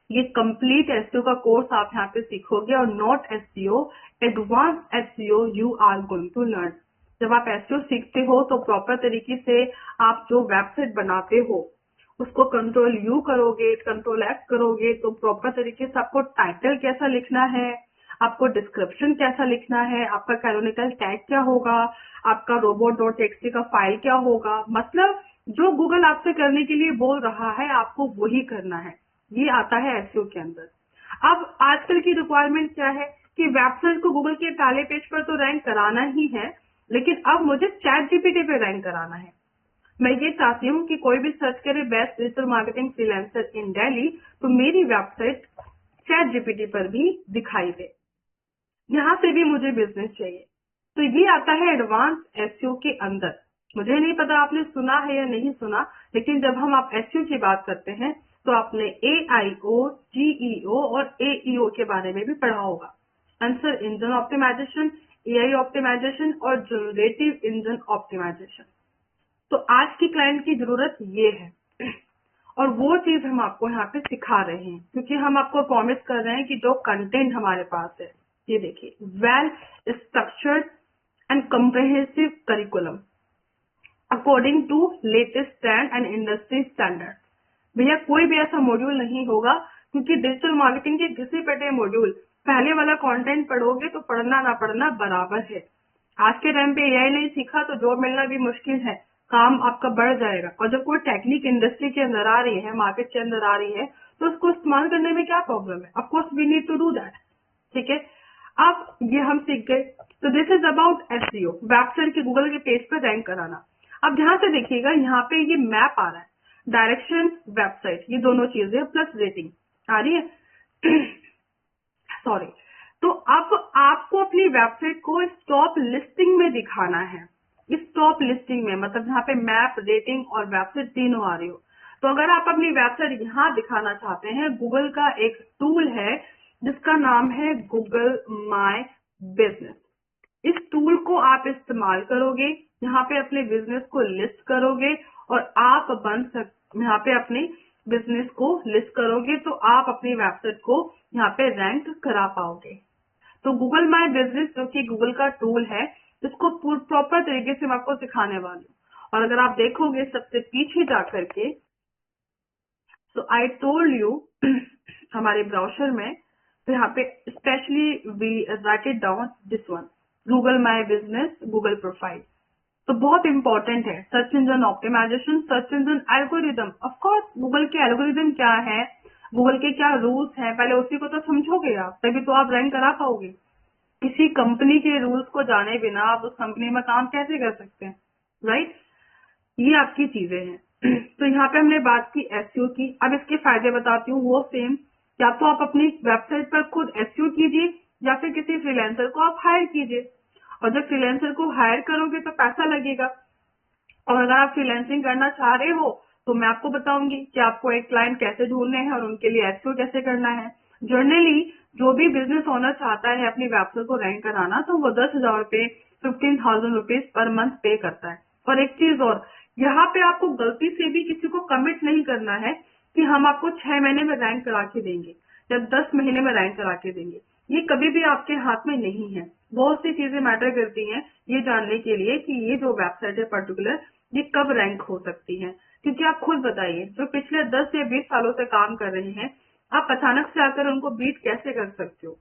ये कंप्लीट एसईओ का कोर्स आप यहाँ पे सीखोगे और not SEO, advance SEO you are going to learn. जब आप एसईओ सीखते हो तो प्रॉपर तरीके से आप जो वेबसाइट बनाते हो उसको कंट्रोल यू करोगे, कंट्रोल F करोगे तो प्रॉपर तरीके से आपको टाइटल कैसा लिखना है, आपको डिस्क्रिप्शन कैसा लिखना है, आपका कैनोनिकल टैग क्या होगा, आपका robot.txt का फाइल क्या होगा। मतलब जो गूगल आपसे करने के लिए बोल रहा है आपको वही करना है। ये आता है एसईओ के अंदर। अब आजकल की रिक्वायरमेंट क्या है कि वेबसाइट को गूगल के पहले पेज पर तो रैंक कराना ही है, लेकिन अब मुझे चैट जीपीटी पे रैंक कराना है। मैं ये चाहती हूँ कि कोई भी सर्च करे बेस्ट डिजिटल मार्केटिंग फ्रीलांसर इन दिल्ली तो मेरी वेबसाइट चैट जीपीटी पर भी दिखाई दे। यहाँ से भी मुझे बिजनेस चाहिए। तो ये आता है एडवांस एसईओ के अंदर। मुझे नहीं पता आपने सुना है या नहीं सुना, लेकिन जब हम आप एसईओ की बात करते हैं तो आपने AIO, GEO और AEO के बारे में भी पढ़ा होगा। Answer engine optimization, AI optimization और जनरेटिव इंजन ऑप्टिमाइजेशन। तो आज की क्लाइंट की जरूरत ये है और वो चीज हम आपको यहाँ पे सिखा रहे हैं, क्योंकि हम आपको प्रॉमिस कर रहे हैं कि जो कंटेंट हमारे पास है, ये देखिए, well structured and comprehensive curriculum according to latest trend and industry standard. भैया कोई भी ऐसा मॉड्यूल नहीं होगा क्योंकि डिजिटल मार्केटिंग के घिसे पिटे मॉड्यूल, पहले वाला कंटेंट पढ़ोगे तो पढ़ना ना पढ़ना बराबर है। आज के टाइम पे एआई नहीं सीखा तो जॉब मिलना भी मुश्किल है, काम आपका बढ़ जाएगा। और जब कोई टेक्निक इंडस्ट्री के अंदर आ रही है, मार्केट के अंदर आ रही है, तो उसको इस्तेमाल करने में क्या प्रॉब्लम है? Of course we need to do that. ठीक है, अब ये हम सीख गए। तो this is about SEO, website के गूगल के पेज पर रैंक कराना। अब ध्यान से देखिएगा, यहाँ पे ये मैप आ रहा है, डायरेक्शन, वेबसाइट, ये दोनों चीजें प्लस रेटिंग आ रही है। सॉरी। तो अब आपको अपनी वेबसाइट को इस टॉप लिस्टिंग में दिखाना है। इस टॉप लिस्टिंग में मतलब यहाँ पे मैप, रेटिंग और वेबसाइट तीनों आ रही हो। तो अगर आप अपनी वेबसाइट यहाँ दिखाना चाहते हैं, गूगल का एक टूल है जिसका नाम है गूगल माय बिजनेस। इस टूल को आप इस्तेमाल करोगे, यहाँ पे अपने बिजनेस को लिस्ट करोगे और आप यहाँ पे अपने बिजनेस को लिस्ट करोगे तो आप अपनी वेबसाइट को यहाँ पे रैंक करा पाओगे। तो गूगल माय बिजनेस जो कि गूगल का टूल है, इसको प्रॉपर तरीके से मैं आपको सिखाने वाली हूँ। और अगर आप देखोगे सबसे पीछे जाकर के, तो आई टोल्ड यू हमारे ब्राउजर में, तो यहाँ पे specially we write it down this one, Google my business Google profile. तो बहुत इंपॉर्टेंट है search engine optimization, search engine algorithm. Of course Google के एल्गोरिदम क्या है, गूगल के क्या रूल्स हैं, पहले उसी को तो समझोगे आप, तभी तो आप रैंक करा पाओगे। किसी कंपनी के रूल्स को जाने बिना आप उस कंपनी में काम कैसे कर सकते हैं, राइट? ये आपकी चीजें हैं। तो यहाँ पे हमने बात की एसईओ की। अब इसके फायदे बताती हूँ, वो सेम, या तो आप अपनी वेबसाइट पर खुद एसईओ कीजिए या फिर किसी फ्रीलांसर को आप हायर कीजिए। और जब फ्रीलांसर को हायर करोगे तो पैसा लगेगा। और अगर आप फ्रीलांसिंग करना चाह रहे हो तो मैं आपको बताऊंगी कि आपको एक क्लाइंट कैसे ढूंढने हैं और उनके लिए एसईओ कैसे करना है। जनरली जो भी बिजनेस ओनर चाहता है अपनी वेबसाइट को रैंक कराना, तो वो 10,000 रुपए, 15,000 रुपीज पर मंथ पे करता है। और एक चीज और, यहाँ पे आपको गलती से भी किसी को कमिट नहीं करना है कि हम आपको 6 महीने में रैंक करा के देंगे या 10 महीने में रैंक करा के देंगे। ये कभी भी आपके हाथ में नहीं है। बहुत सी चीजें मैटर करती हैं ये जानने के लिए कि ये जो वेबसाइट है पर्टिकुलर, ये कब रैंक हो सकती है। क्योंकि आप खुद बताइए, जो पिछले 10 या 20 सालों से काम कर रहे हैं, आप अचानक से आकर उनको बीट कैसे कर सकते हो?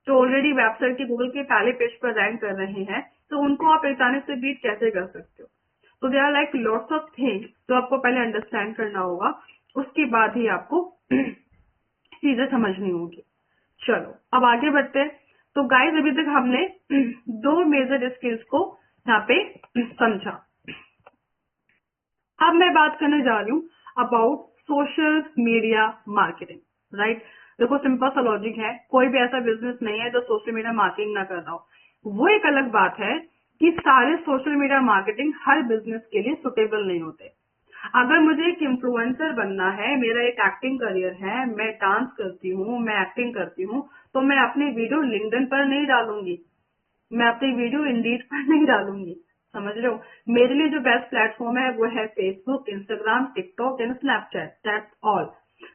जो ऑलरेडी वेबसाइट के गूगल के पहले पेज पर रैंक कर रहे हैं, तो उनको आप अचानक से बीट कैसे कर सकते हो? तो they are like lots of things जो आपको पहले अंडरस्टैंड करना होगा, उसके बाद ही आपको चीजें समझनी होगी। चलो अब आगे बढ़ते हैं। तो गाइस अभी तक हमने 2 मेजर स्किल्स को यहाँ पे समझा। अब मैं बात करने जा रही हूँ about social media marketing, right? देखो सिंपल सा लॉजिक है, कोई भी ऐसा बिजनेस नहीं है जो सोशल मीडिया मार्केटिंग ना कर रहा हो। वो एक अलग बात है कि सारे सोशल मीडिया मार्केटिंग हर बिजनेस के लिए सुटेबल नहीं होते। अगर मुझे एक इन्फ्लुएंसर बनना है, मेरा एक एक्टिंग करियर है, मैं डांस करती हूँ, मैं एक्टिंग करती हूँ, तो मैं अपनी वीडियो लिंक्डइन पर नहीं डालूंगी, मैं अपनी वीडियो इंडीड पर नहीं डालूंगी। समझ रहे हो? मेरे लिए जो बेस्ट प्लेटफॉर्म है वो है Facebook, Instagram, TikTok and Snapchat, that's all.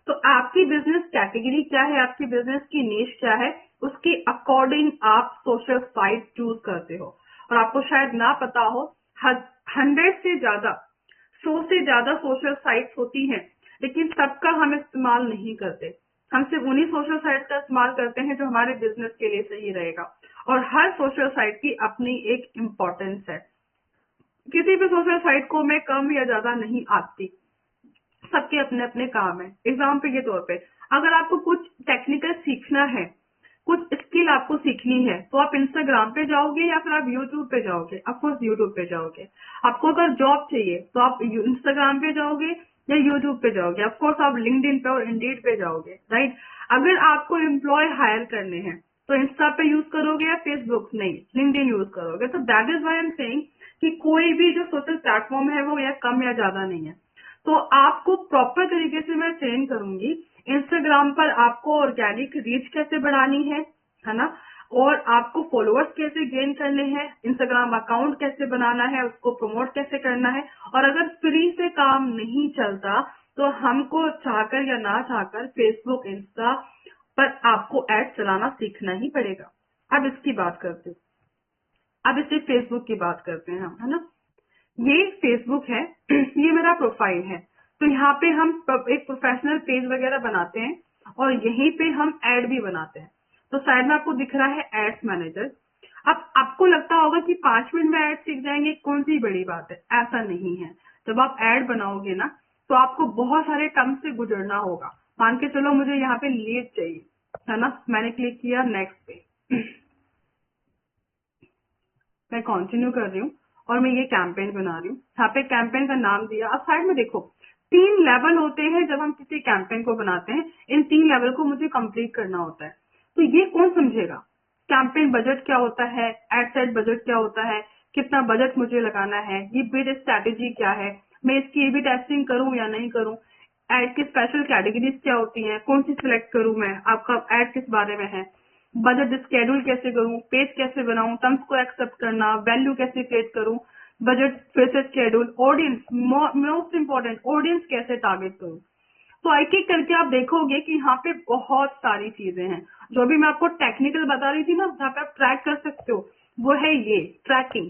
तो आपकी बिजनेस कैटेगरी क्या है, आपकी बिजनेस की नीश क्या है, उसके अकॉर्डिंग आप सोशल साइट चूज करते हो। और आपको शायद ना पता हो, 100 से ज्यादा, 100 से ज्यादा सोशल साइट्स होती हैं, लेकिन सबका हम इस्तेमाल नहीं करते। हम सिर्फ उन्हीं सोशल साइट का इस्तेमाल करते हैं जो हमारे बिजनेस के लिए सही रहेगा। और हर सोशल साइट की अपनी एक इम्पोर्टेंस है। किसी भी सोशल साइट को मैं कम या ज्यादा नहीं आती, सबके अपने अपने काम है। एग्जाम्पल के तौर पे, अगर आपको कुछ टेक्निकल सीखना है, कुछ स्किल आपको सीखनी है, तो आप इंस्टाग्राम पे जाओगे या फिर आप यूट्यूब पे जाओगे? ऑफकोर्स यूट्यूब पे जाओगे। आपको अगर जॉब चाहिए तो आप इंस्टाग्राम पे जाओगे या यूट्यूब पे जाओगे? ऑफकोर्स आप लिंक्डइन पे और इंडीड पे जाओगे, राइट? अगर आपको एम्प्लॉय हायर करने हैं तो इंस्टा पे यूज करोगे या फेसबुक? नहीं, लिंक्डइन यूज करोगे। तो that is why I am saying कि कोई भी जो सोशल प्लेटफॉर्म है वो या कम या ज्यादा नहीं है। तो आपको प्रॉपर तरीके से मैं ट्रेन करूंगी। इंस्टाग्राम पर आपको ऑर्गेनिक रीच कैसे बढ़ानी है ना, और आपको फॉलोअर्स कैसे गेन करने हैं, इंस्टाग्राम अकाउंट कैसे बनाना है, उसको प्रमोट कैसे करना है। और अगर फ्री से काम नहीं चलता तो हमको चाहकर या ना चाहकर फेसबुक, इंस्टा पर आपको एड चलाना सीखना ही पड़ेगा। अब इसकी बात करते हैं, अब इसे फेसबुक की बात करते हैं हम, है ना। ये फेसबुक है, ये मेरा प्रोफाइल है। तो यहाँ पे हम एक प्रोफेशनल पेज वगैरह बनाते हैं और यहीं पे हम एड भी बनाते हैं। तो साइड में आपको दिख रहा है एड्स मैनेजर। अब आपको लगता होगा कि 5 मिनट में एड सीख जाएंगे, कौन सी बड़ी बात है, ऐसा नहीं है। जब आप एड बनाओगे ना तो आपको बहुत सारे टर्म से गुजरना होगा। मान के चलो मुझे यहाँ पे लीड चाहिए, है ना, मैंने क्लिक किया नेक्स्ट पे, मैं कंटिन्यू कर रही हूँ और मैं ये कैंपेन बना रही हूँ। यहाँ पे कैंपेन का नाम दिया। अब साइड में देखो 3 लेवल होते हैं जब हम किसी कैंपेन को बनाते हैं। इन 3 लेवल को मुझे कंप्लीट करना होता है। तो ये कौन समझेगा? कैंपेन बजट क्या होता है, एड सेट बजट क्या होता है, कितना बजट मुझे लगाना है, ये बिड स्ट्रैटेजी क्या है, मैं इसकी A/B टेस्टिंग करूं या नहीं करूं, एड की स्पेशल कैटेगरीज क्या होती हैं, कौन सी सिलेक्ट करूं, मैं आपका एड किस बारे में है, बजट स्केड्यूल कैसे करूं, पेज कैसे बनाऊं, टर्म्स को एक्सेप्ट करना, वैल्यू कैसे क्रिएट करूं, बजट फिर से schedule, audience most important, audience कैसे टारगेट करूं। तो एक एक करके आप देखोगे कि यहाँ पे बहुत सारी चीजें हैं। जो भी मैं आपको टेक्निकल बता रही थी ना, जहाँ पे आप ट्रैक कर सकते हो, वो है ये ट्रैकिंग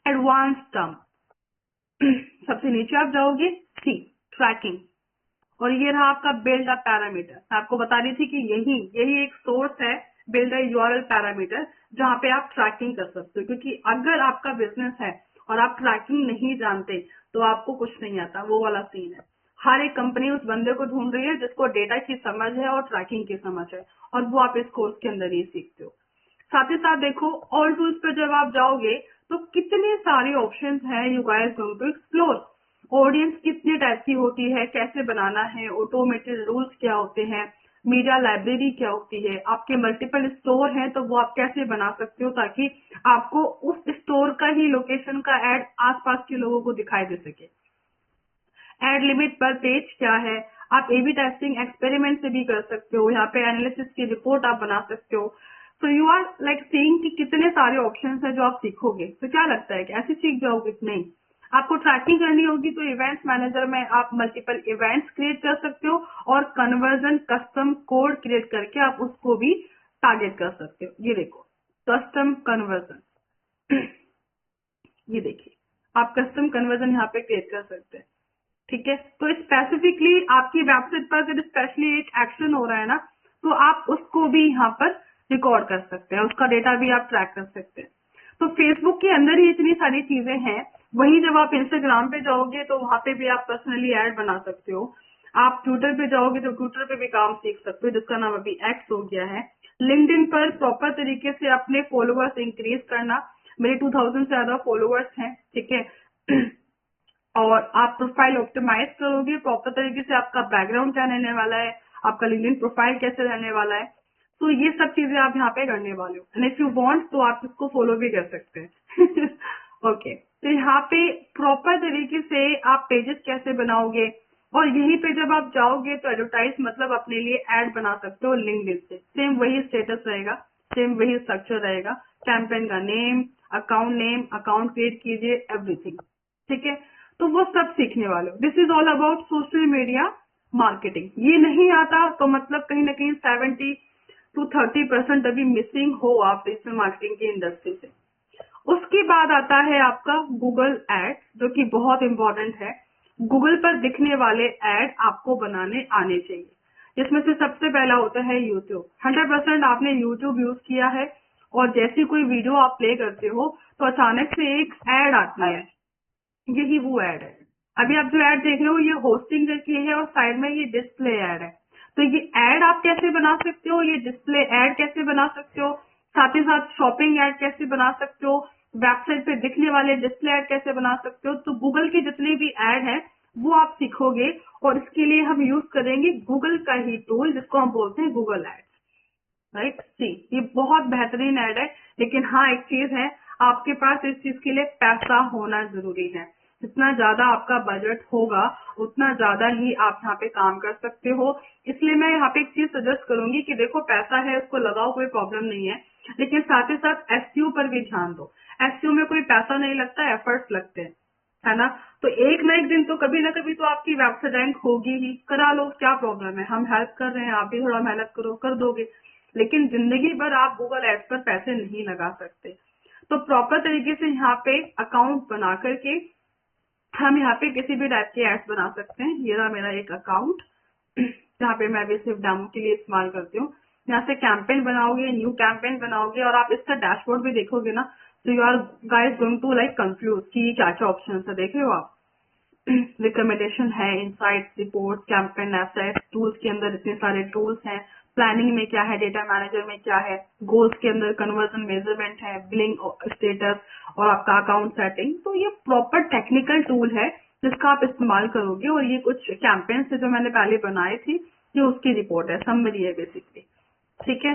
एडवांस टर्म। सबसे नीचे आप जाओगे, सी ट्रैकिंग, और ये रहा आपका बिल्ड अ पैरामीटर। मैं आपको बता रही थी कि यही यही एक सोर्स है बिल्ड अ यूआरएल पैरामीटर, जहाँ पे आप ट्रैकिंग कर सकते हो। क्योंकि अगर आपका बिजनेस है और आप ट्रैकिंग नहीं जानते तो आपको कुछ नहीं आता, वो वाला सीन है। हर एक कंपनी उस बंदे को ढूंढ रही है जिसको डेटा की समझ है और ट्रैकिंग की समझ है, और वो आप इस कोर्स के अंदर ही सीखते हो। साथ ही साथ देखो ऑल टूल्स पे जब आप जाओगे तो कितने सारे ऑप्शंस हैं, you guys going to explore. Audience कितने टाइप की होती है, कैसे बनाना है, ऑटोमेटेड रूल्स क्या होते हैं, मीडिया लाइब्रेरी क्या होती है, आपके मल्टीपल स्टोर हैं तो वो आप कैसे बना सकते हो ताकि आपको उस स्टोर का ही लोकेशन का एड आसपास के लोगों को दिखाई दे सके। एड लिमिट पर पेज क्या है, आप A/B टेस्टिंग एक्सपेरिमेंट से भी कर सकते हो, यहाँ पे एनालिसिस की रिपोर्ट आप बना सकते हो। So you are like seeing कि कितने सारे ऑप्शंस हैं जो आप सीखोगे। तो क्या लगता है कि ऐसे सीख जाओगे? नहीं, आपको ट्रैकिंग करनी होगी तो इवेंट्स मैनेजर में आप मल्टीपल इवेंट्स क्रिएट कर सकते हो और कन्वर्जन कस्टम कोड क्रिएट करके आप उसको भी टारगेट कर सकते हो। ये देखो कस्टम कन्वर्जन, ये देखिए आप कस्टम कन्वर्जन यहाँ पे क्रिएट कर सकते हैं। ठीक है, तो स्पेसिफिकली आपकी वेबसाइट पर अगर स्पेशली एक एक्शन हो रहा है ना, तो आप उसको भी यहाँ पर रिकॉर्ड कर सकते हैं, उसका डेटा भी आप ट्रैक कर सकते हैं। तो फेसबुक के अंदर ही इतनी सारी चीजें हैं। वहीं जब आप इंस्टाग्राम पे जाओगे तो वहां पे भी आप पर्सनली ऐड बना सकते हो। आप ट्विटर पे जाओगे तो ट्विटर पे भी काम सीख सकते हो, जिसका नाम अभी एक्स हो गया है। लिंक्डइन पर प्रॉपर तरीके से अपने फॉलोअर्स इंक्रीज करना। मेरे 2000 से ज्यादा फॉलोअर्स हैं, ठीक है। और आप प्रोफाइल ऑप्टिमाइज करोगे प्रॉपर तरीके से, आपका बैकग्राउंड क्या रहने वाला है, आपका लिंक्डइन प्रोफाइल कैसे रहने वाला है, तो ये सब चीजें आप यहाँ पे करने वाले हो। एंड इफ यू वांट तो आप इसको फॉलो भी कर सकते हैं। ओके, तो यहाँ पे प्रॉपर तरीके से आप पेजेस कैसे बनाओगे, और यहीं पे जब आप जाओगे तो एडवर्टाइज मतलब अपने लिए एड बना सकते हो लिंक्डइन से। सेम वही स्टेटस रहेगा, सेम वही स्ट्रक्चर रहेगा, कैंपेन का नेम, अकाउंट क्रिएट कीजिए, एवरीथिंग। ठीक है, तो वो सब सीखने वाले हो। This is all about social media marketing. ये नहीं आता तो मतलब कहीं ना कहीं 70 to 30% अभी मिसिंग हो आप डिजिटल मार्केटिंग की इंडस्ट्री से। उसके बाद आता है आपका गूगल एड, जो कि बहुत इंपॉर्टेंट है। गूगल पर दिखने वाले एड आपको बनाने आने चाहिए, जिसमें से सबसे पहला होता है यूट्यूब। 100% आपने यूट्यूब यूज किया है, और जैसी कोई वीडियो आप प्ले करते हो तो अचानक से एक एड आती है, यही वो ऐड है। अभी आप जो ऐड देख रहे हो ये होस्टिंग की है और साइड में ये डिस्प्ले ऐड है। तो ये ऐड आप कैसे बना सकते हो, ये डिस्प्ले ऐड कैसे बना सकते हो, साथ ही साथ शॉपिंग ऐड कैसे बना सकते हो, वेबसाइट पे दिखने वाले डिस्प्ले ऐड कैसे बना सकते हो। तो गूगल के जितने भी ऐड है वो आप सीखोगे, और इसके लिए हम यूज करेंगे गूगल का ही टूल जिसको हम बोलते हैं गूगल एड। राइट, सी ये बहुत बेहतरीन ऐड है। लेकिन हाँ, एक चीज है, आपके पास इस चीज के लिए पैसा होना जरूरी है। जितना ज्यादा आपका बजट होगा उतना ज्यादा ही आप यहाँ पे काम कर सकते हो। इसलिए मैं यहाँ पे एक चीज सजेस्ट करूंगी कि देखो पैसा है उसको लगाओ, कोई प्रॉब्लम नहीं है, लेकिन साथ ही साथ एसईओ पर भी ध्यान दो। एसईओ में कोई पैसा नहीं लगता, एफर्ट्स लगते हैं, है ना। तो एक ना एक दिन तो कभी ना कभी तो आपकी वेबसाइट रैंक होगी ही, करा लो, क्या प्रॉब्लम है, हम हेल्प कर रहे हैं, आप भी थोड़ा मेहनत करो, कर दोगे। लेकिन जिंदगी भर आप गूगल एड्स पर पैसे नहीं लगा सकते। तो प्रॉपर तरीके से यहाँ पे अकाउंट बना करके हम यहाँ पे किसी भी टाइप के एड्स बना सकते हैं। ये रहा मेरा एक अकाउंट, जहाँ पे मैं भी सिर्फ डेमो के लिए इस्तेमाल करती हूँ। यहाँ से कैंपेन बनाओगे, न्यू कैंपेन बनाओगे और आप इसका डैशबोर्ड भी देखोगे ना, तो you are guys going to like confuse कि क्या क्या ऑप्शन है। देख रहे हो आप, रिकमेंडेशन है, insights, report, campaign, asset, tools के अंदर इतने सारे टूल्स हैं, प्लानिंग में क्या है, डेटा मैनेजर में क्या है, गोल्स के अंदर कन्वर्जन मेजरमेंट है, बिलिंग स्टेटस और आपका अकाउंट सेटिंग। तो ये प्रॉपर टेक्निकल टूल है जिसका आप इस्तेमाल करोगे। और ये कुछ कैंपेन से जो मैंने पहले बनाई थी, ये उसकी रिपोर्ट है, समरी है बेसिकली। ठीक है,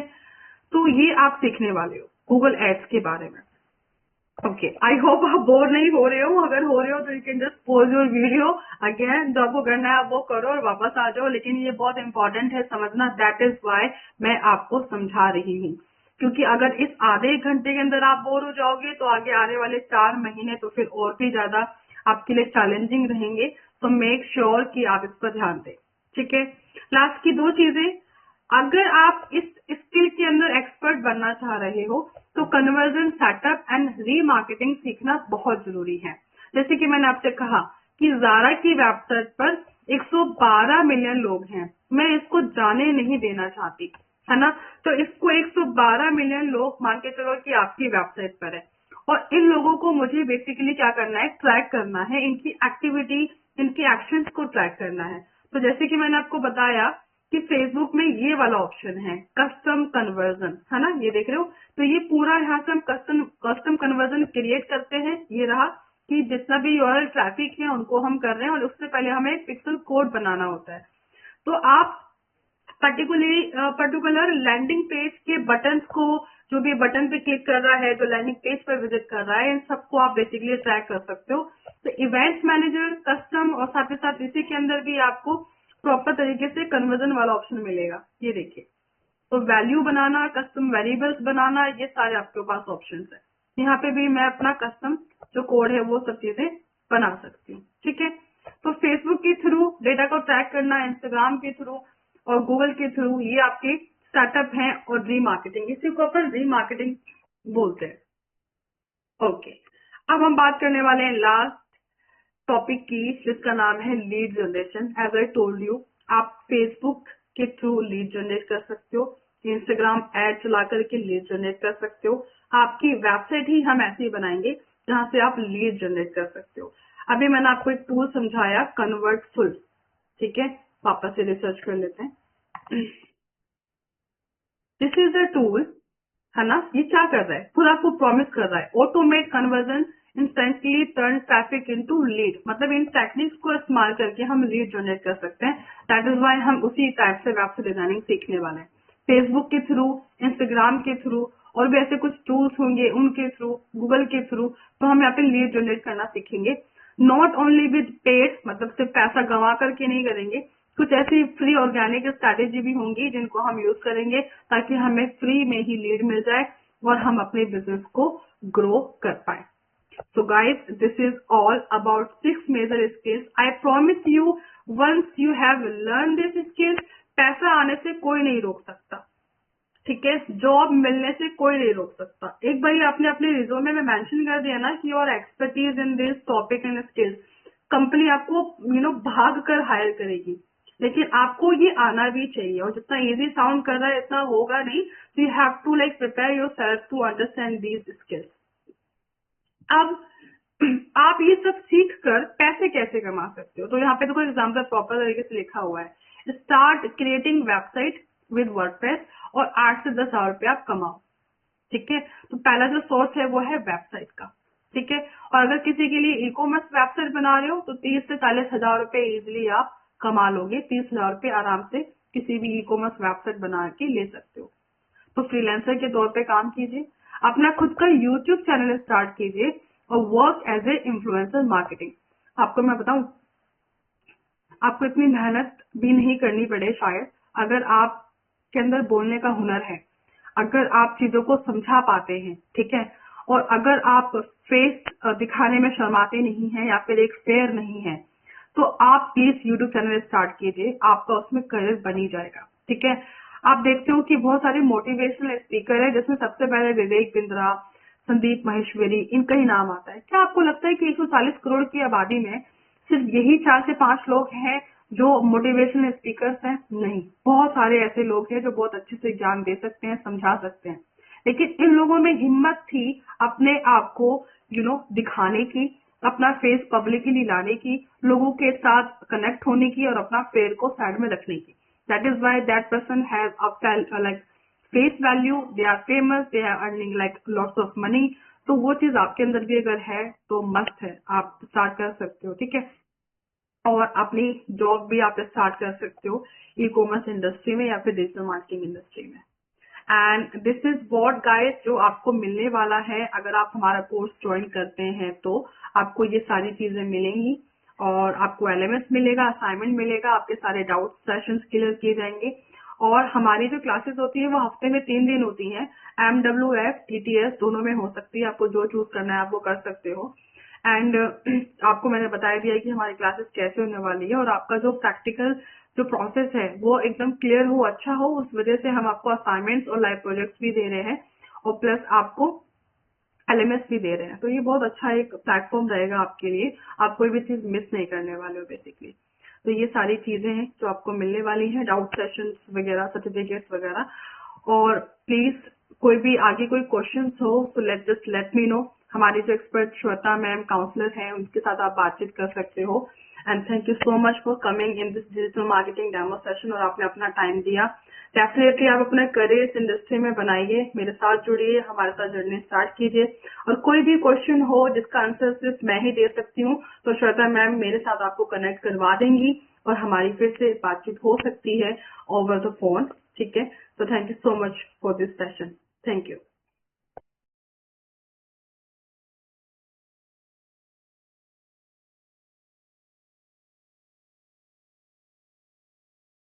तो ये आप सीखने वाले हो गूगल एड्स के बारे में। ओके, आई होप आप बोर नहीं हो रहे हो। अगर हो रहे हो तो you can just pause your video again, जो आपको करना है आप वो करो और वापस आ जाओ। लेकिन ये बहुत इंपॉर्टेंट है समझना, दैट इज वाई मैं आपको समझा रही हूँ। क्योंकि अगर इस आधे एक घंटे के अंदर आप बोर हो जाओगे तो आगे आने वाले 4 महीने तो फिर और भी ज्यादा आपके लिए चैलेंजिंग रहेंगे। तो मेक श्योर कि आप इस पर ध्यान दें। ठीक है, लास्ट की 2 चीजें, अगर आप इस स्किल के अंदर एक्सपर्ट बनना चाह रहे हो तो कन्वर्जन सेटअप एंड रीमार्केटिंग सीखना बहुत जरूरी है। जैसे कि मैंने आपसे कहा कि ज़ारा की वेबसाइट पर 112 मिलियन लोग हैं, मैं इसको जाने नहीं देना चाहती, है ना। तो इसको 112 मिलियन लोग मान के चलो कि आपकी वेबसाइट पर है, और इन लोगों को मुझे बेसिकली क्या करना है, ट्रैक करना है, इनकी एक्टिविटी, इनकी एक्शंस को ट्रैक करना है। तो जैसे कि मैंने आपको बताया कि फेसबुक में ये वाला ऑप्शन है कस्टम कन्वर्जन, है ना, ये देख रहे हो। तो ये पूरा यहाँ से हम कस्टम कन्वर्जन क्रिएट करते हैं। ये रहा कि जितना भी यूआरएल ट्रैफिक है उनको हम कर रहे हैं, और उससे पहले हमें एक पिक्सल कोड बनाना होता है। तो आप पर्टिकुलर लैंडिंग पेज के बटन्स को, जो भी बटन पे क्लिक कर रहा है, जो लैंडिंग पेज पर विजिट कर रहा है, इन सबको आप बेसिकली ट्रैक कर सकते हो। तो इवेंट्स मैनेजर, कस्टम और साथ ही साथ इसी के अंदर भी आपको प्रॉपर तरीके से कन्वर्जन वाला ऑप्शन मिलेगा। ये देखिए, तो वैल्यू बनाना, कस्टम वेरिएबल्स बनाना, ये सारे आपके पास ऑप्शन है। यहाँ पे भी मैं अपना कस्टम जो कोड है वो सब चीजें बना सकती हूँ। ठीक है, तो फेसबुक के थ्रू डेटा को ट्रैक करना, इंस्टाग्राम के थ्रू और गूगल के थ्रू, ये आपके स्टार्टअप हैं। और रीमार्केटिंग, इसी को अपन रीमार्केटिंग बोलते हैं। ओके, अब हम बात करने वाले हैं लास्ट टॉपिक की, जिसका नाम है lead generation. As I told you, आप फेसबुक के थ्रू लीड जनरेट कर सकते हो, इंस्टाग्राम एड चला करके लीड जनरेट कर सकते हो। आपकी वेबसाइट ही हम ऐसे ही बनाएंगे जहां से आप लीड जनरेट कर सकते हो। अभी मैंने आपको एक टूल समझाया, कन्वर्टफुल। ठीक है, वापस से रिसर्च कर लेते हैं। दिस इज अ टूल, है ना। ये क्या कर रहा है, पूरा आपको प्रॉमिस कर रहा है automate conversion instantly turn traffic into lead. मतलब इन टेक्निक्स को इस्तेमाल करके हम लीड जनरेट कर सकते हैं। दैट इज वाई हम उसी टाइप से वेबसाइट डिजाइनिंग सीखने वाले हैं। फेसबुक के थ्रू, इंस्टाग्राम के थ्रू, और भी ऐसे कुछ टूल्स होंगे उनके थ्रू, गूगल के थ्रू, तो हम यहाँ पे लीड जनरेट करना सीखेंगे। नॉट ओनली विद पेड, मतलब सिर्फ पैसा गंवा करके नहीं करेंगे, कुछ ऐसी फ्री ऑर्गेनिक स्ट्रैटेजी भी होंगी जिनको हम यूज करेंगे ताकि हमें फ्री में ही लीड मिल जाए और हम अपने बिजनेस को ग्रो कर पाए। So guys, this is all about 6 major skills. I promise you, once you have learned this skills, पैसा आने से कोई नहीं रोक सकता। ठीक है, जॉब मिलने से कोई नहीं रोक सकता। एक बार आपने अपने रिज्यूमे में मेंशन कर दिया ना कि your expertise in this topic and skills, company आपको भाग कर हायर करेगी। लेकिन आपको ये आना भी चाहिए, और जितना इजी साउंड कर रहा है इतना होगा नहीं। So you have to like prepare yourself to understand these skills. अब आप ये सब सीख कर पैसे कैसे कमा सकते हो, तो यहाँ पे देखो एग्जाम्पल प्रॉपर तरीके से लिखा हुआ है। Start creating website with WordPress और 8 से 10 हजार रुपये आप कमाओ। ठीक है, तो पहला जो सोर्स है वो है वेबसाइट का। ठीक है, और अगर किसी के लिए ई कॉमर्स वेबसाइट बना रहे हो तो 30 से 40 हजार रुपये इजिली आप कमा लोगे। 30 हजार रुपये आराम से किसी भी ई कॉमर्स वेबसाइट बना के ले सकते हो। तो फ्रीलांसर के तौर पे काम कीजिए, अपना खुद का यूट्यूब चैनल स्टार्ट कीजिए और work as a influencer marketing. आपको मैं बताऊं, आपको इतनी मेहनत भी नहीं करनी पड़े शायद, अगर आपके अंदर बोलने का हुनर है, अगर आप चीजों को समझा पाते हैं। ठीक है, और अगर आप फेस दिखाने में शर्माते नहीं हैं या फिर एक फेयर नहीं है, तो आप प्लीज यूट्यूब चैनल स्टार्ट कीजिए, आपका उसमें करियर बनी जाएगा। ठीक है, आप देखते हो कि बहुत सारे मोटिवेशनल स्पीकर है, जिसमें सबसे पहले विवेक बिंद्रा, संदीप माहेश्वरी, इनका ही नाम आता है। क्या आपको लगता है कि 140 करोड़ की आबादी में सिर्फ यही 4 से 5 लोग हैं जो मोटिवेशनल स्पीकर्स हैं नहीं, बहुत सारे ऐसे लोग हैं जो बहुत अच्छे से ज्ञान दे सकते हैं, समझा सकते हैं, लेकिन इन लोगों में हिम्मत थी अपने आप को दिखाने की, अपना फेस पब्लिकली लाने की, लोगों के साथ कनेक्ट होने की और अपना फेयर को साइड में रखने की। That is why that person has like face value, they are famous, they are earning like lots of money. तो वो चीज आपके अंदर भी अगर है तो मस्त है, आप स्टार्ट कर सकते हो, ठीक है। और अपनी जॉब भी आप स्टार्ट कर सकते हो ई कॉमर्स इंडस्ट्री में या फिर डिजिटल मार्केटिंग इंडस्ट्री में। And this is what guys जो आपको मिलने वाला है अगर आप हमारा कोर्स ज्वाइन करते हैं, तो आपको ये सारी चीजें मिलेंगी और आपको एलएमएस मिलेगा, असाइनमेंट मिलेगा, आपके सारे डाउट सेशंस क्लियर किए जाएंगे। और हमारी जो क्लासेस होती है वो हफ्ते में 3 दिन होती हैं, MWF TTS दोनों में हो सकती है, आपको जो चूज करना है आप वो कर सकते हो। एंड आपको मैंने बताया दिया है कि हमारी क्लासेस कैसे होने वाली है और आपका जो प्रैक्टिकल जो प्रोसेस है वो एकदम क्लियर हो, अच्छा हो, उस वजह से हम आपको असाइनमेंट्स और लाइव प्रोजेक्ट्स भी दे रहे हैं और प्लस आपको एलएमएस भी दे रहे हैं। तो ये बहुत अच्छा एक प्लेटफॉर्म रहेगा आपके लिए, आप कोई भी चीज मिस नहीं करने वाले हो बेसिकली। तो ये सारी चीजें हैं जो आपको मिलने वाली हैं, डाउट सेशंस वगैरह, सर्टिफिकेट्स वगैरह। और प्लीज कोई भी आगे कोई क्वेश्चंस हो तो लेट मी नो। हमारी जो एक्सपर्ट श्वेता मैम काउंसलर हैं उनके साथ आप बातचीत कर सकते हो। And thank you so much for coming in this digital marketing demo session और आपने अपना टाइम दिया। डेफिनेटली आप अपना करियर इस इंडस्ट्री में बनाइए, मेरे साथ जुड़िए, हमारे साथ जर्नी स्टार्ट कीजिए। और कोई भी क्वेश्चन हो जिसका आंसर सिर्फ मैं ही दे सकती हूँ तो श्वेता मैम मेरे साथ आपको कनेक्ट करवा देंगी और हमारी फिर से बातचीत हो सकती है ओवर द फोन, ठीक है। तो thank you so much for this session, thank you.